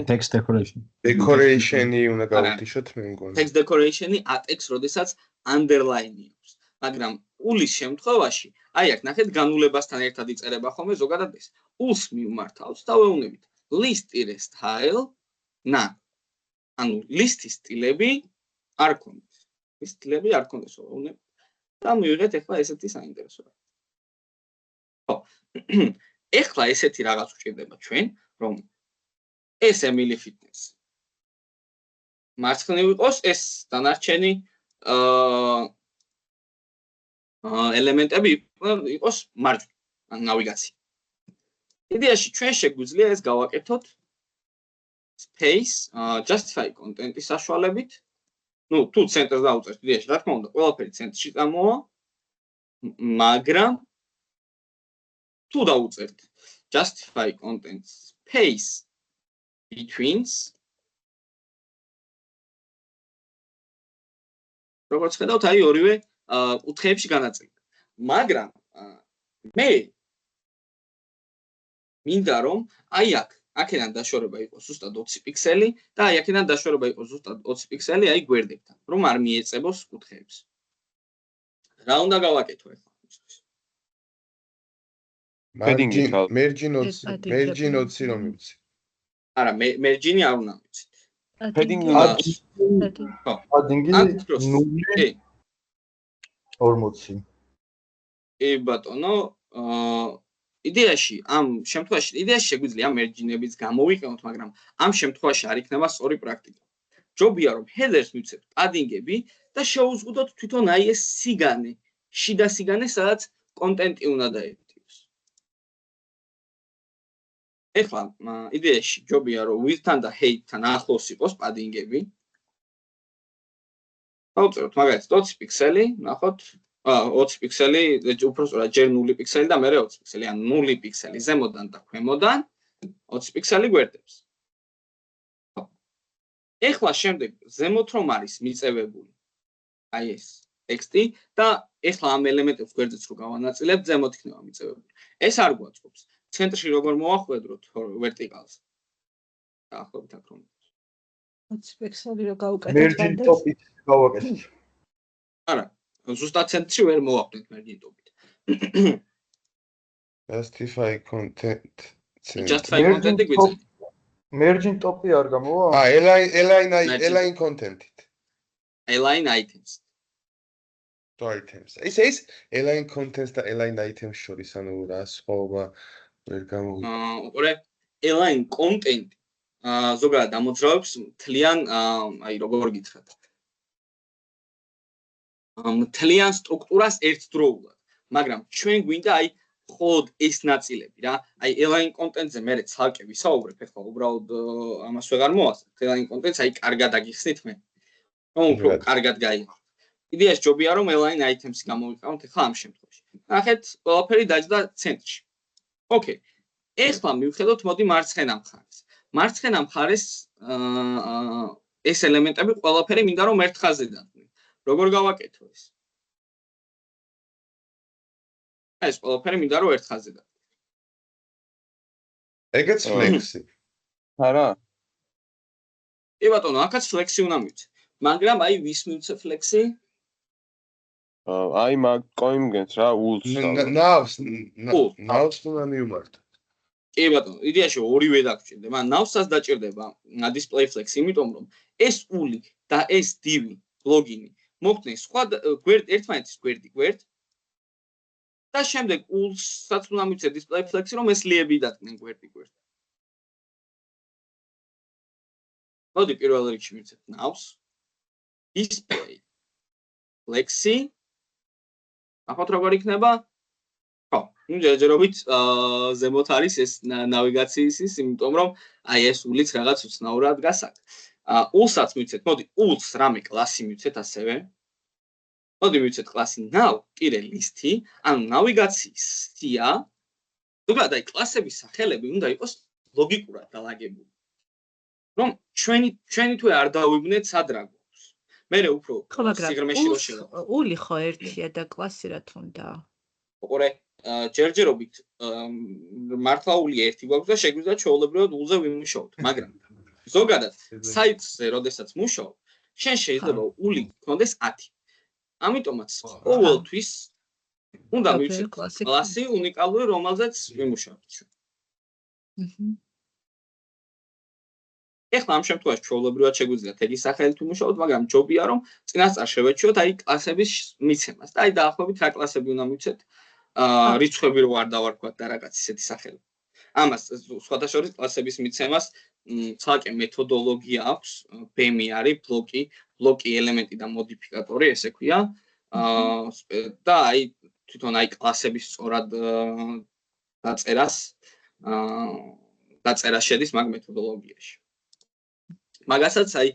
text decoration. Decoration-ი უნდა გავუთიშოთ მე მგონი. Text decoration-ი ატექს, როდესაც underline-ი აქვს. მაგრამ ულის შემთხვევაში, აი აქ ნახეთ განულებასთან ერთად იწერება ხოლმე ზოგადად ეს. ულს მივმართავს და ვეუბნებით list-style none. ანუ ლისტის სტილები არ ქონდეს. ის სტილები არ ქონდეს ვეუბნებით. და მივიღეთ ახლა ესეთი საინტერესო. ხო. ახლა ესეთი რაღაც გვჭირდება ჩვენ, რომ ეს Emily Fitness. მარცხნივ იყოს ეს დანარჩენი ელემენტები იყოს მარჯვნივ, ან ნავიგაცია. იდეაში ჩვენ შეგვიძლია ეს გავაკეთოთ space justify content-ის საშუალებით. ნუ თუ ცენტრს დავუწერთ იდეაში, რა თქმა უნდა, ყველაფერი ცენტრში წამოვა, მაგრამ თუ დავუწერთ justify content space betweens როგორც ხედავთ, აი ორივე კუთხეებში განაწილდა. მაგრამ მე მინდა რომ აი აქედან დაშორება იყოს ზუსტად 20 პიქსელი და აი აქედან დაშორება იყოს ზუსტად 20 პიქსელი აი გვერდებთან, რომ არ მიეწებოს კუთხეებს. რა უნდა გავაკეთო ახლა? მერჯინ 20 რომ მივცი. არა, მერჯინი არ უნდა მივცით. Padding padding 0 40. კი ბატონო, იდეაში ამ შემთხვევაში შეგვიძლია მერჯინების გამოვიყენოთ, მაგრამ ამ შემთხვევაში არ იქნება სწორი პრაქტიკა. ჯობია რომ headers მივცეთ padding-ები და შევუზღუდოთ თვითონ აი ეს სიგანე, შიდა სიგანე, სადაც კონტენტი უნდა დაეტიოს. ეხლა იდეაში ჯობია რომ with-თან და height-თან ახლოს იყოს padding-ები. ავწეროთ მაგალითად 20 პიქსელი, ნახოთ 20 პიქსელი, უпростоრად ჯერ 0 პიქსელი და მერე 20 პიქსელი, ან 0 პიქსელი ზემოდან და ქვემოდან, 20 პიქსელი გვერდებს. ეხლა შემდეგ ზემოთ რომ არის მიწევებული აი ეს ტექსტი და ეხლა ამ ელემენტებს გვერდზეც რო გავანაწილებთ, ზემოთ იქნება მიწევებული. ეს არ გვაწყობს. ცენტრში როგორ მოვახვედროთ ვერტიკალს. დაახლოებით აქ რომ 20 პიქსელი რო გავუკეთოთ. მერჯინ ტოპით გავაკეთეთ. არა, ზუსტად ცენტრში ვერ მოვახვდეთ მერჯინ ტოპით. Justify content. Justify content-ი გვიწევთ. Merging top-ი არ გამოვა? align content-ით. Align items. items. ის align contents და align items შორის ანუ რა სხვაობა ვერ გამოვიდა. ოღონდ align content ზოგადად ამოძრავებს მთლიან აი როგორ გითხრათ. მთლიან სტრუქტურას ერთდროულად, მაგრამ ჩვენ გვინდა აი მხოლოდ ეს ნაწილები რა. აი align content-ზე მე ცალკე ვისაუბრებ, ეხლა უბრალოდ ამას ვეღარ მოვასწრებ. align content-ს აი კარგად აგიხსნით მე. რომ უფრო კარგად გაიგო. იდეაში ჯობია რომ align items-ი გამოვიყავთ ეხლა ამ შემთხვევაში. ნახეთ, ყველაფერი დაჯდა ცენტრში. ოკეი. ეხლა მივხედოთ მოდი მარცხენა მხარეს. მარცხენა მხარეს ეს ელემენტები ყველაფერი მინდა რომ ერთ ხაზზე დადგნენ. როგორ გავაკეთო ეს? ეს ყველაფერი მინდა რომ ერთ ხაზზე დადგნენ. ეგეც flex-ი. არა. კი ბატონო, აქაც flex-ი უნდა მივცე. მაგრამ აი ვის მივცე flex-ი? აი მაგ coimgens რა ულს. ნავს უნდა მივმართო. კი ბატონო, იდეაში ორივე დაგჭირდება. მაგრამ ნავსაც დაჭირდება display flex, იმიტომ რომ ეს ული და ეს div ლოგინი მოგწნეს სხვა გვერდ ერთმანეთის გვერდ და შემდეგ ულსაც უნდა მივცე display flex-ი რომ ეს ლიები დადგნენ გვერდ. მოდი პირველ რიგში მივცეთ ნავს display flex-ი. ახოთ როგორ იქნება? ხო, ჯერჯერობით ზემოთ არის ეს ნავიგაციის ის, იმიტომ რომ აი ეს ულიც რაღაც უცნაურად დგას აქ. ულსაც მივცეთ, მოდი ულს რამე კლასი მივცეთ ასევე. მოდი მივცეთ კლასი nav ტირე list-ი, ანუ ნავიგაციის სია. ზოგადად აი კლასების სახელები უნდა იყოს ლოგიკურად დალაგებული. რომ ჩვენი თუ არ დავიბნეთ სად რა გვაქვს. მერე უფრო სიღრმეში რო შევა. ული ხო ერთია და კლასი რა თუნდა. ოღონდ ჯერჯერობით მართლა ული ერთი გვაქვს და შეგვიძლია ჩვეულებრივად ულზე ვიმუშაოთ, მაგრამ ზოგადად საიტზე როდესაც მუშაობ, შენ შეიძლება ული გქონდეს 10. ამიტომაც ყოველთვის უნდა მივცეთ კლასი უნიკალური, რომელზეც ვიმუშაოთ ჩვენ. ეხლა ამ შემთხვევაში ჩვეულებრივად შეგვიძლია თეგი სახელით ვიმუშაოთ, მაგრამ ჯობია რომ წინასწარ შევეჩვიოთ აი კლასების მიცემას და აი დაახლოებით რა კლასები უნდა მივცეთ. რიცხვები რო არ დავარქვათ და რაღაც ისეთი სახელი. ამას სხვათა შორის კლასების მიცემას ცალკე მეთოდოლოგია აქვს, BEM-ი არის, ბლოკი ელემენტი და მოდიფიკატორი, ესე ქვია. და აი თვითონ აი კლასების სწორად დაწერა შედის მაგ მეთოდოლოგიაში. მაგასაც აი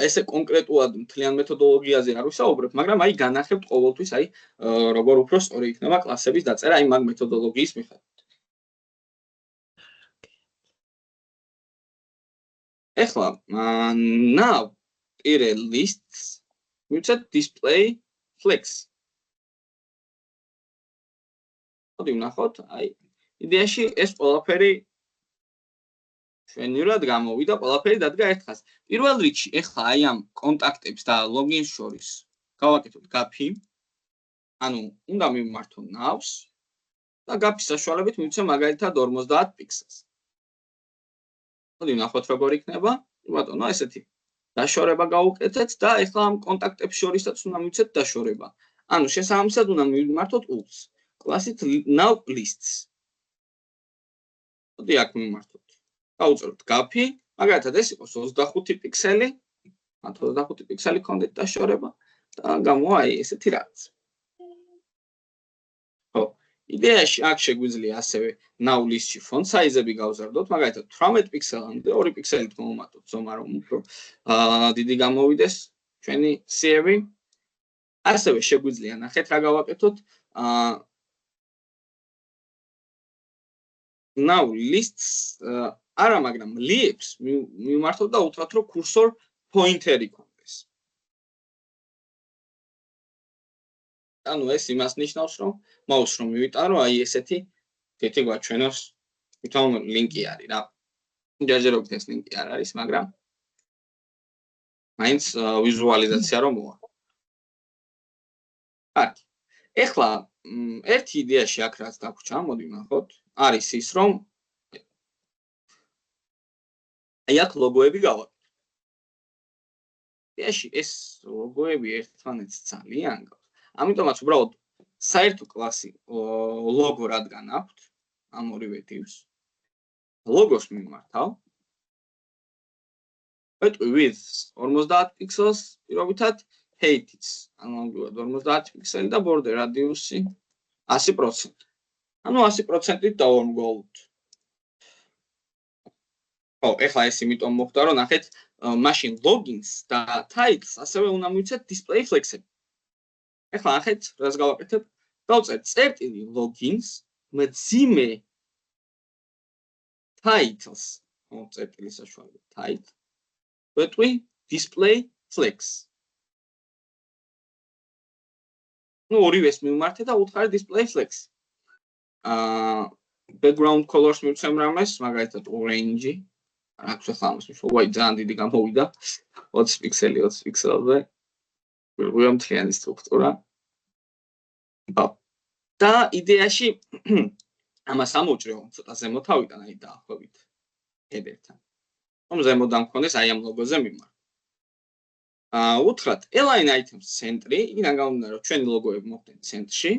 ესე კონკრეტულად მთლიან მეთოდოლოგიაზე არ ვისაუბრებ, მაგრამ აი განახებთ ყოველთვის აი როგორ უფრო სწორი იქნება კლასების დაწერა აი მაგ მეთოდოლოგიის მიხედვით. ეხლა now ტირე lists მივცეთ display flex. მოდი ვნახოთ, აი იდეაში ეს ყველაფერი შვენივრად გამოვიდა, ყველაფერი დადგა ერთ ხაზზე. პირველ რიგში ეხლა აი ამ კონტაქტებს და ლოგინს შორის გავაკეთოთ გაფი. ანუ უნდა მივმართო ნავს და გაფის საშუალებით მივცე მაგალითად 50 პიქსელს. მოდი ნახოთ როგორ იქნება. ბატონო, ესეთი დაშორება გავუკეთეთ და ეხლა ამ კონტაქტებს შორისაც უნდა მივცეთ დაშორება. ანუ შესაბამისად უნდა მივმართოთ ულს. კლასით now lists. მოდი აქ მივმართოთ. გავუწეროთ გაფი, მაგალითად ეს იყოს 25 პიქსელი, მათ 25 პიქსელი კონდეთ დაშორება და გამოვა აი ესეთი რაღაც. ხო, იდეაში აქ შეგვიძლია ასევე now list-ში font size-ები გავზარდოთ, მაგალითად 18 პიქსელამდე 2 პიქსელით მოვუმატოთ ზომა, რომ უფრო დიდი გამოვიდეს ჩვენი სიები. ასევე შეგვიძლია ნახეთ რა გავაკეთოთ. now lists არა, მაგრამ lists მივმართოთ და უთხრათ, რომ cursor pointer იქონდეს. ანუ ეს იმას ნიშნავს, რომ mouse რომ მივიტანო, აი ესეთი თითი გვაჩვენოს, თვითონ ლინკი არის რა. ჯერჯერობით ეს ლინკი არ არის, მაგრამ მაინც ვიზუალიზაცია რომ მოვა. კარგი. ეხლა ერთი იდეაში აქ რაც დაგვრჩა, მოდი ვნახოთ, არის ის, რომ აი აქ ლოგოები გავაკეთე. იდეაში ეს ლოგოები ერთმანეთს ძალიან გავს. ამიტომაც უბრალოდ საერთო კლასი ლოგო რადგან აქვთ ამ ორივე ტიპს. ლოგოს მიმართავ. ვეტყვი width 50 პიქსელს პირობითად height-იც ანალოგიურად 50 პიქსელი და border radius-ი 100%. ანუ 100%-ით დავამგვავლოთ. ხო, ეხლა ეს იმიტომ მოხდა, რომ ნახეთ, მაშინ logins და titles ასევე უნდა მივცეთ display flex-ები. ეხლა ნახეთ, რას გავაკეთებ? დავწერთ წერტილი logins, მძიმე titles, წერტილი საშუალებით title. ვეტყვი display flex. ნუ ორივეს მივმართე და უთხარი display flex. Background colors მივცემ რამეს, მაგალითად orange. აქვს ახლა ამას მიშვა, ძალიან დიდი გამოვიდა. 20 პიქსელი 20 პიქსელზე. ვიღია მთლიანი სტრუქტურა. და იდეაში ამას ამოვჭრევ ცოტა ზემოთავიდან, აი დაახლოებით header-თან. რომ ზემოდან მქონდეს აი ამ ლოგოზე მიმართ. უთხრათ align items ცენტრი, იქიდან გამომდინარე, რომ ჩვენი ლოგოები მოხდნენ ცენტრში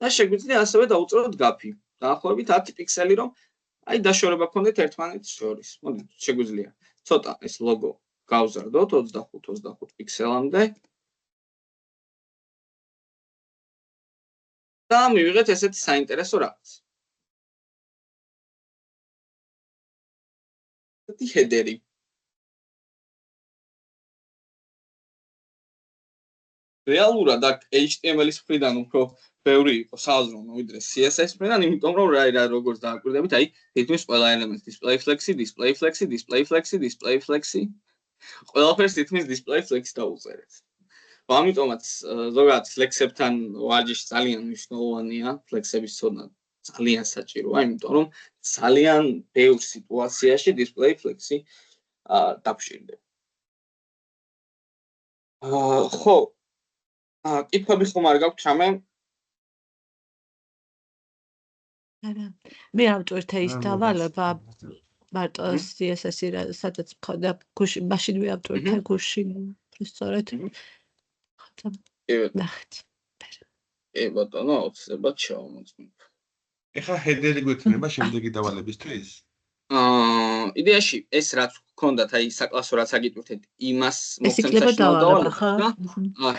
და შეგვიძლია ასევე დავუწეროთ გაფი. დაახლოებით 10 პიქსელი, რომ აი დაშორება გქონდეთ ერთმანეთს შორის. მოდით შეგვიძლია ცოტა ეს ლოგო გავზარდოთ 25 პიქსელამდე. და მივიღეთ ესეთი საინტერესო რაღაც. ესეთი header-ი. რეალურად აქ HTML-ის მხრიდან უფრო ბევრი იყო საზრუნო ვიდრე CSS მხრიდან, იმიტომ რომ რა როგორც დააკვირდებით, აი თითქმის ყველა ელემენტს display flex-ი, display flex-ი, display flex-ი, display flex-ი. ყველაფერს თითქმის display flex-ი დავუწერეთ. ამიტომაც ზოგადად flex-ებთან ვარჯიში ძალიან მნიშვნელოვანია, flex-ების ცოდნა ძალიან საჭიროა, იმიტომ რომ ძალიან ბევრ სიტუაციაში display flex-ი დაგჭირდება. ხო, კითხვები ხომ არ გაქვთ რამე? არა. მე ავტვირთე ის დავალება მარტო CSS-ი სადაც მქონდა გუში, მაშინ მე ავტვირთე გუში სწორედ. ნახეთ. ბატონო, აუცილებლად შევამოწმებ. ეხლა header-ი გვექნება შემდეგი დავალებისთვის? იდეაში ეს რაც გქონდათ, აი საკლასო რაც აგიტვირთეთ, იმას მოხსენებთ დავალება ხა?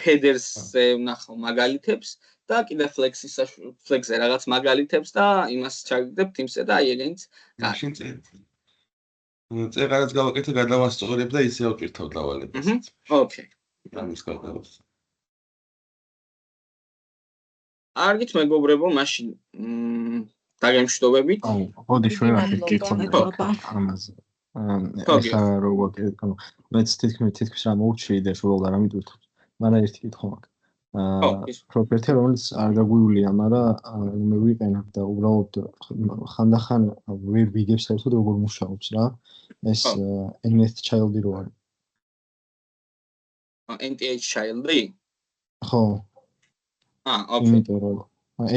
headers-ზე ვნახავ მაგალითებს და კიდე flex-ზე რაღაც მაგალითებს და იმას ჩაგდებ Teams-ზე და აი ეგენიც. მაშინ წერას გავაკეთე, გადავასწორებ და ისე ავტვირთავ დავალებას. ოკეი. ამის გადავას. არგით მეგობრებო, მაშინ დაგემშვიდობებით. მოდი შევახეთ კითხვები ამაზე. ეხლა როგორ ანუ მეც თითქმის რა მოვჩი და უბრალოდ არ ამიტვირთო. მაგრამ ერთი კითხვა მაქვს. პროპერტი რომელიც არ გაგვივლია, მაგრამ მე ვიყენებ და უბრალოდ ხანდახან ვერ ვიგებ საერთოდ როგორ მუშაობს რა. ეს nth child-ი რო არის. nth child-ი? ხო. ოკეი. იმიტომ რომ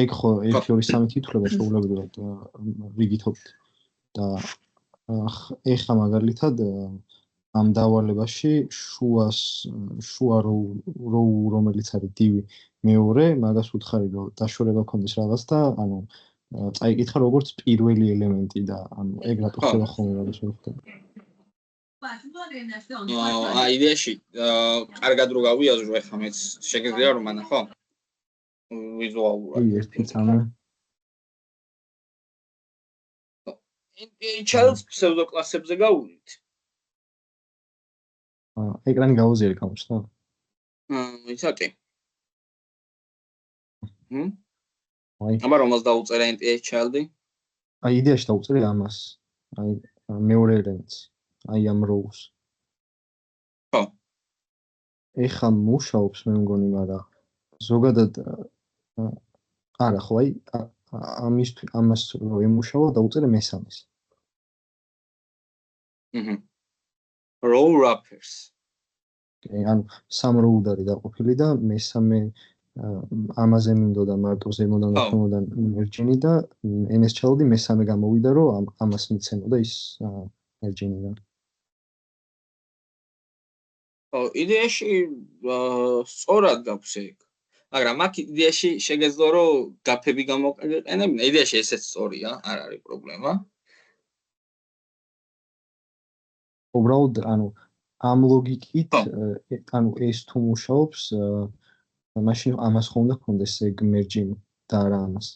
ეგ ხო 1-2-3 თითქოს შეულებრივად რიგითობთ და ეხა მაგალითად ამ დავალებაში შუა როუ რომელიც არის დივი მეორე მაგას უთხარი რომ დაშორება ქონდეს რაღაც და ანუ წაიკითხა როგორც პირველი ელემენტი და ანუ ეგ რატო ხდება ხოლმე მაგას ვერ ხვდები. იდეაში კარგად რო გავიაზრო ეხლა მეც შეგიძლია რომ ანახო ვიზუალურად. NPHL-ს ფსევდოკლასებზე გავუვით. ეკრანი გაუზიარი გამოჩნდა? იცი. აბა რომელს დაუწერა NPHL-დი? იდეაში დაუწერე ამას. აი მეორე ელემენტს. აი ამ როუს. ხო. ეხლა მუშაობს მე მგონი, მაგრამ ზოგადად არა ხო აი ამას რო ემუშავა დაუწერე მესამეს. Row wrappers. ანუ სამ როუდ არის დაყოფილი და მესამე ამაზე მინდოდა მარტო ზემოდან და ქვემოდან მერჯინი და NS-ჩალდი მესამე გამოვიდა რომ ამას მიცემოდა ის მერჯინიდან. იდეაში სწორად გაქვს ეგ. მაგრამ აქ იდეაში შეგეძლო რომ გაფები გამოყენებინა. იდეაში ესეც სწორია, არ არის პრობლემა. უბრალოდ ანუ ამ ლოგიკით ანუ ეს თუ მუშაობს მაშინ ამას ხომ უნდა ქონდეს ეგ მერჯინი და არა ამას.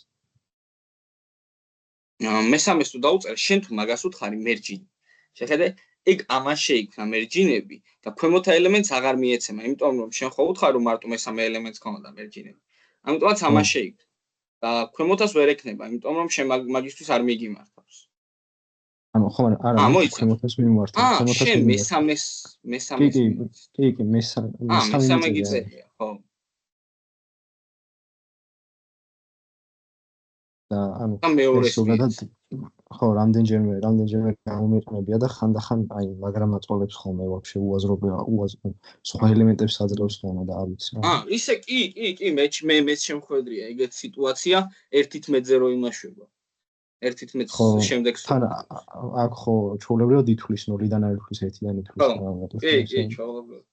მესამეს თუ დაუწერე, შენ თუ მაგას უთხარი მერჯინი. შეხედე, ეგ ამას შეიქმნა მერჯინები და ქვემოთა ელემენტს აღარ მიეცემა, იმიტომ რომ შენ ხო უთხარ რომ მარტო მესამე ელემენტს ქონდა მერჯინები. ამიტომაც ამას შეიქმნა. და ქვემოთას ვერ ექნება, იმიტომ რომ შენ მაგისთვის არ მიგიმართავს. ანუ ხო არა ქვემოთას მიმართა, ქვემოთას შენ მესამეს კი, მესამე გიწევია, ხო. და ანუ ზოგადად ხო რამდენჯერმე გამომიყენებია და ხანდახან აი მაგრამ აწყობებს ხოლმე ვაფშე უაზრობა სხვა ელემენტებს აძლევს ხოლმე და არ ვიცი რა. ისე კი მეც შემხვედრია ეგეთ სიტუაცია 1:11-ზე რო იმაშვება. 1:11 შემდეგს თან აქ ხო ჩვეულებრივად ითვლის 0-დან არ ითვლის 1-დან ითვლის რაღაცა. კი, ჩვეულებრივად.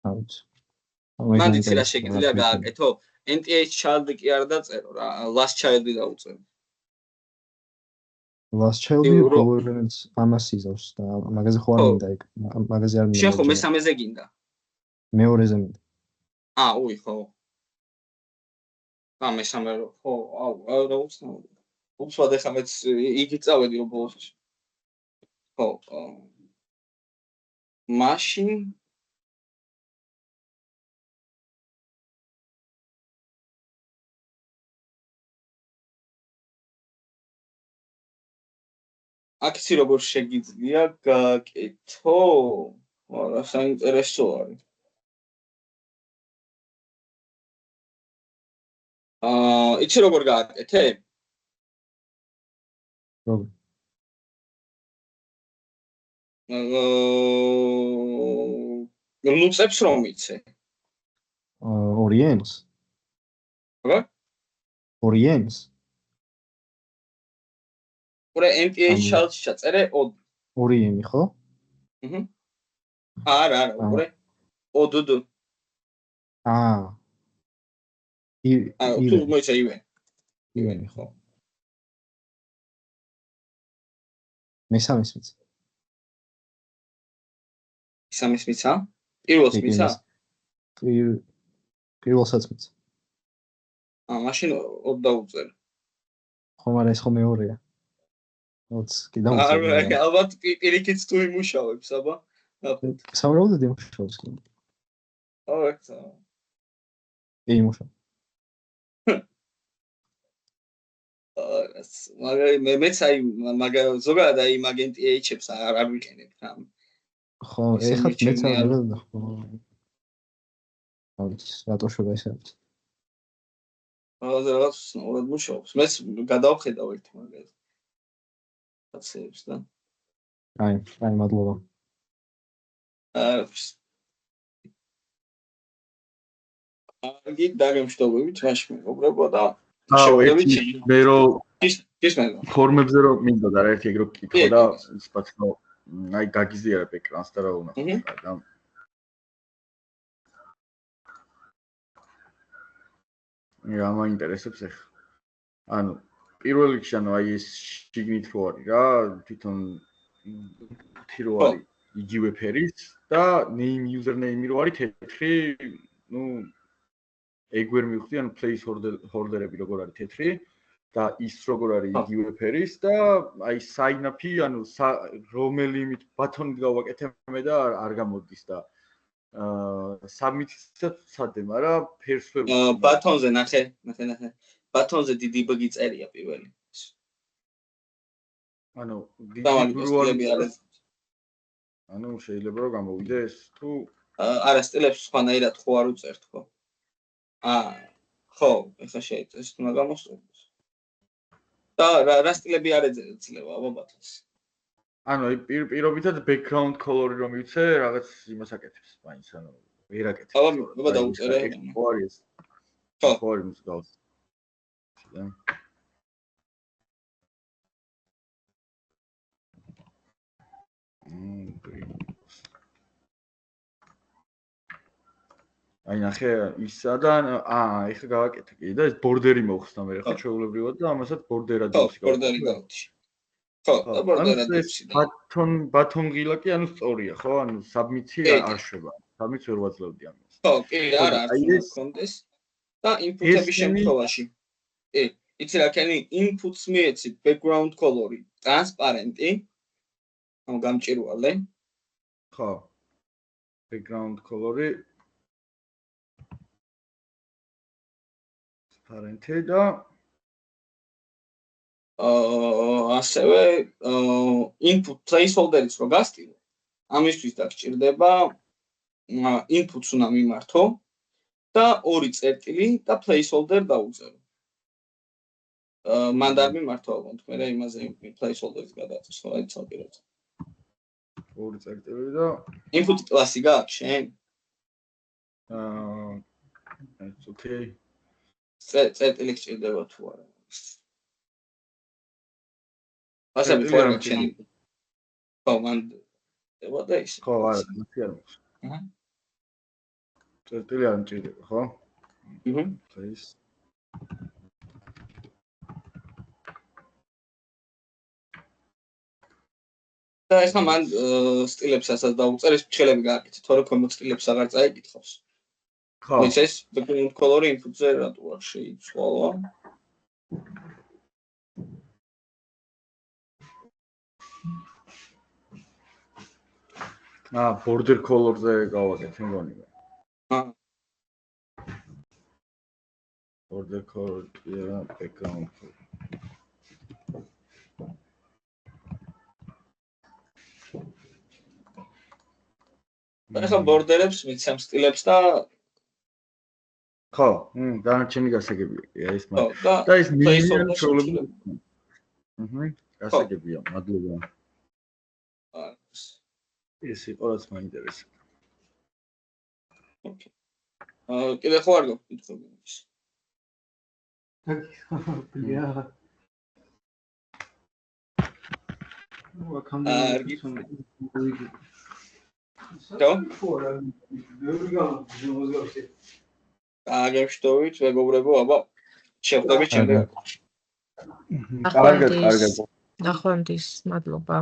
აუც მაგიცი რა შეგიძლია გააკეთო? NTH child კი არ დაწერო რა, last child-ი დაუწერო. last child-ი პრობლემებს ამას იზავს და მაგაზე ხო არ მინდა ეგ, მაგაზე არ მინდა. შენ ხო მესამეზე გინდა? მეორეზე მინდა. უი ხო. მესამე ხო, რა უცნაური. უცბად ეხა მეც იგი წავედი ბოლოს. ხო, მაშინ აქცი როგორ შეგიძლია გააკეთო? რა საინტერესო არის. იცი როგორ გააკეთე? როგორ? ლუცებს რომ იცე. ორიენს? რა? ორიენს? ურე NPH child-ში ჩაწერე ორიენი ხო? არა, ურე ODD. თუ მოიცა ივენი ხო? მესამეს მიცა. მესამეს მიცა? პირველს მიცა? პირველსაც მიცა. მაშინ დაუწერე. ხო, მაგრამ ეს ხო მეორეა. კი დაუწერე. ალბათ პირიქით თუ იმუშავებს, აბა. სავარაუდოდ იმუშავებს. იმუშავებს. მეც აი ზოგადად აი მაგენტი H-ებს არ ვიყენებ რა. ხო, ეხლა მეც არ ვიყენებ. რატო შეიძლება ესე? რაღაც სნაურად მუშაობს. მეც გადავხედავ ერთ მაგას. აცებს და. აი, მადლობა. კარგი, დაგემშვიდობებით, მაშინ მეგობრებო და შევხვდებით მე რომ გისმენთ. ფორმებზე რომ მინდოდა რა ერთი ეგ რო კითხო და სპეციალ აი გაგიზიარებ ეკრანს და რა ვნახოთ და რა მაინტერესებს ახლა. ანუ პირველ რიგში ანუ აი ეს შიგნით რო არის რა, თვითონ თი რო არის იგივე ფერის და name username რო არის თეთრი, ну ეგ ვერ მივხვდი, ანუ placeholder-ები როგორ არის თეთრი და ის როგორ არის იგივე ფერის და აი sign up-ი, ანუ რომელი იმით ბატონით გავაკეთებ მე და არ გამოდის და submit-საც ვცადე, მაგრამ ფერს ვერ ბატონზე ნახე. ბატონზე დიდი B წერია პირველი. ანუ დიდი ანუ შეიძლება რომ გამოვიდეს თუ არა სტილებს სხვანაირად ხო არ უწერთ ხო? ხო, ეხლა შეიძლება თუნდა გამოსწორდეს. და რა სტილები არ ეძლევა აბა ბატონს? ანუ აი პირობითად background color-ი რომ მივცე, რაღაც იმას აკეთებს, მაინც ანუ ვერ აკეთებს. აბა დაუწერე. ხო არის. ხო არის მსგავს. და აი ნახე ისა და ეხლა გავაკეთე კი და ეს ბორდერი მოხსნა მე ხო ჩვეულებრივად და ამასაც ბორდერად გავაკეთე. ბორდერი გავაკეთე. ხო, და ბორდერად ბატონ ღილა კი ანუ სწორია ხო? ანუ submit-ი არ შვება. submit-ს ვერ ვაძლევდი ამას. ხო, კი, არა, არ გქონდეს. და input-ების შემთხვევაში. კი, იცი რა ქენი input-ს მიეცი background color-ი, transparent-ი. ანუ გამჭირვალე. ხო. background color-ი transparent-ი და ასევე input placeholder-იც რო გასტილო. ამისთვის დაგჭირდება input-ს უნდა მიმართო და ორი წერტილი და placeholder დაუწერო. მან არ მიმართო ალბათ, მე რა იმაზე placeholder-ს გადაწყვეტს, ხო, აი ცალკე. ორი წერტილი და input კლასი გააქვს შენ? it's okay. წერტილი გჭირდება თუ არა? ასები ხო არ შენ. ხო, მან და ის. ხო, არა, მათი არ მოხს. წერტილი არ მჭირდება, ხო? ეს და ეხლა მან სტილებსაც დაუწერ ეს ფრჩხილები გააკეთე, თორე ქვემოთ სტილებს აღარ წაიკითხავს. ხო. ეს background color-ი input-ზე რატო არ შეიცვალა? border color-ზე გავაკეთე მგონი. border color და background color. ეხლა border-ებს მიცემ სტილებს და ხო, დანარჩენი გასაგებია ეს მაგრამ და ეს placeholder შეუძლებელი. გასაგებია, მადლობა. ეს იყო რაც მაინტერესებს. ოკეი. კიდე ხო არ გქითხები ის. ბლია. აგებშტოვით მეგობრებო, აბა შევხვდებით შემდეგ. კარგად. ნახვამდის, მადლობა.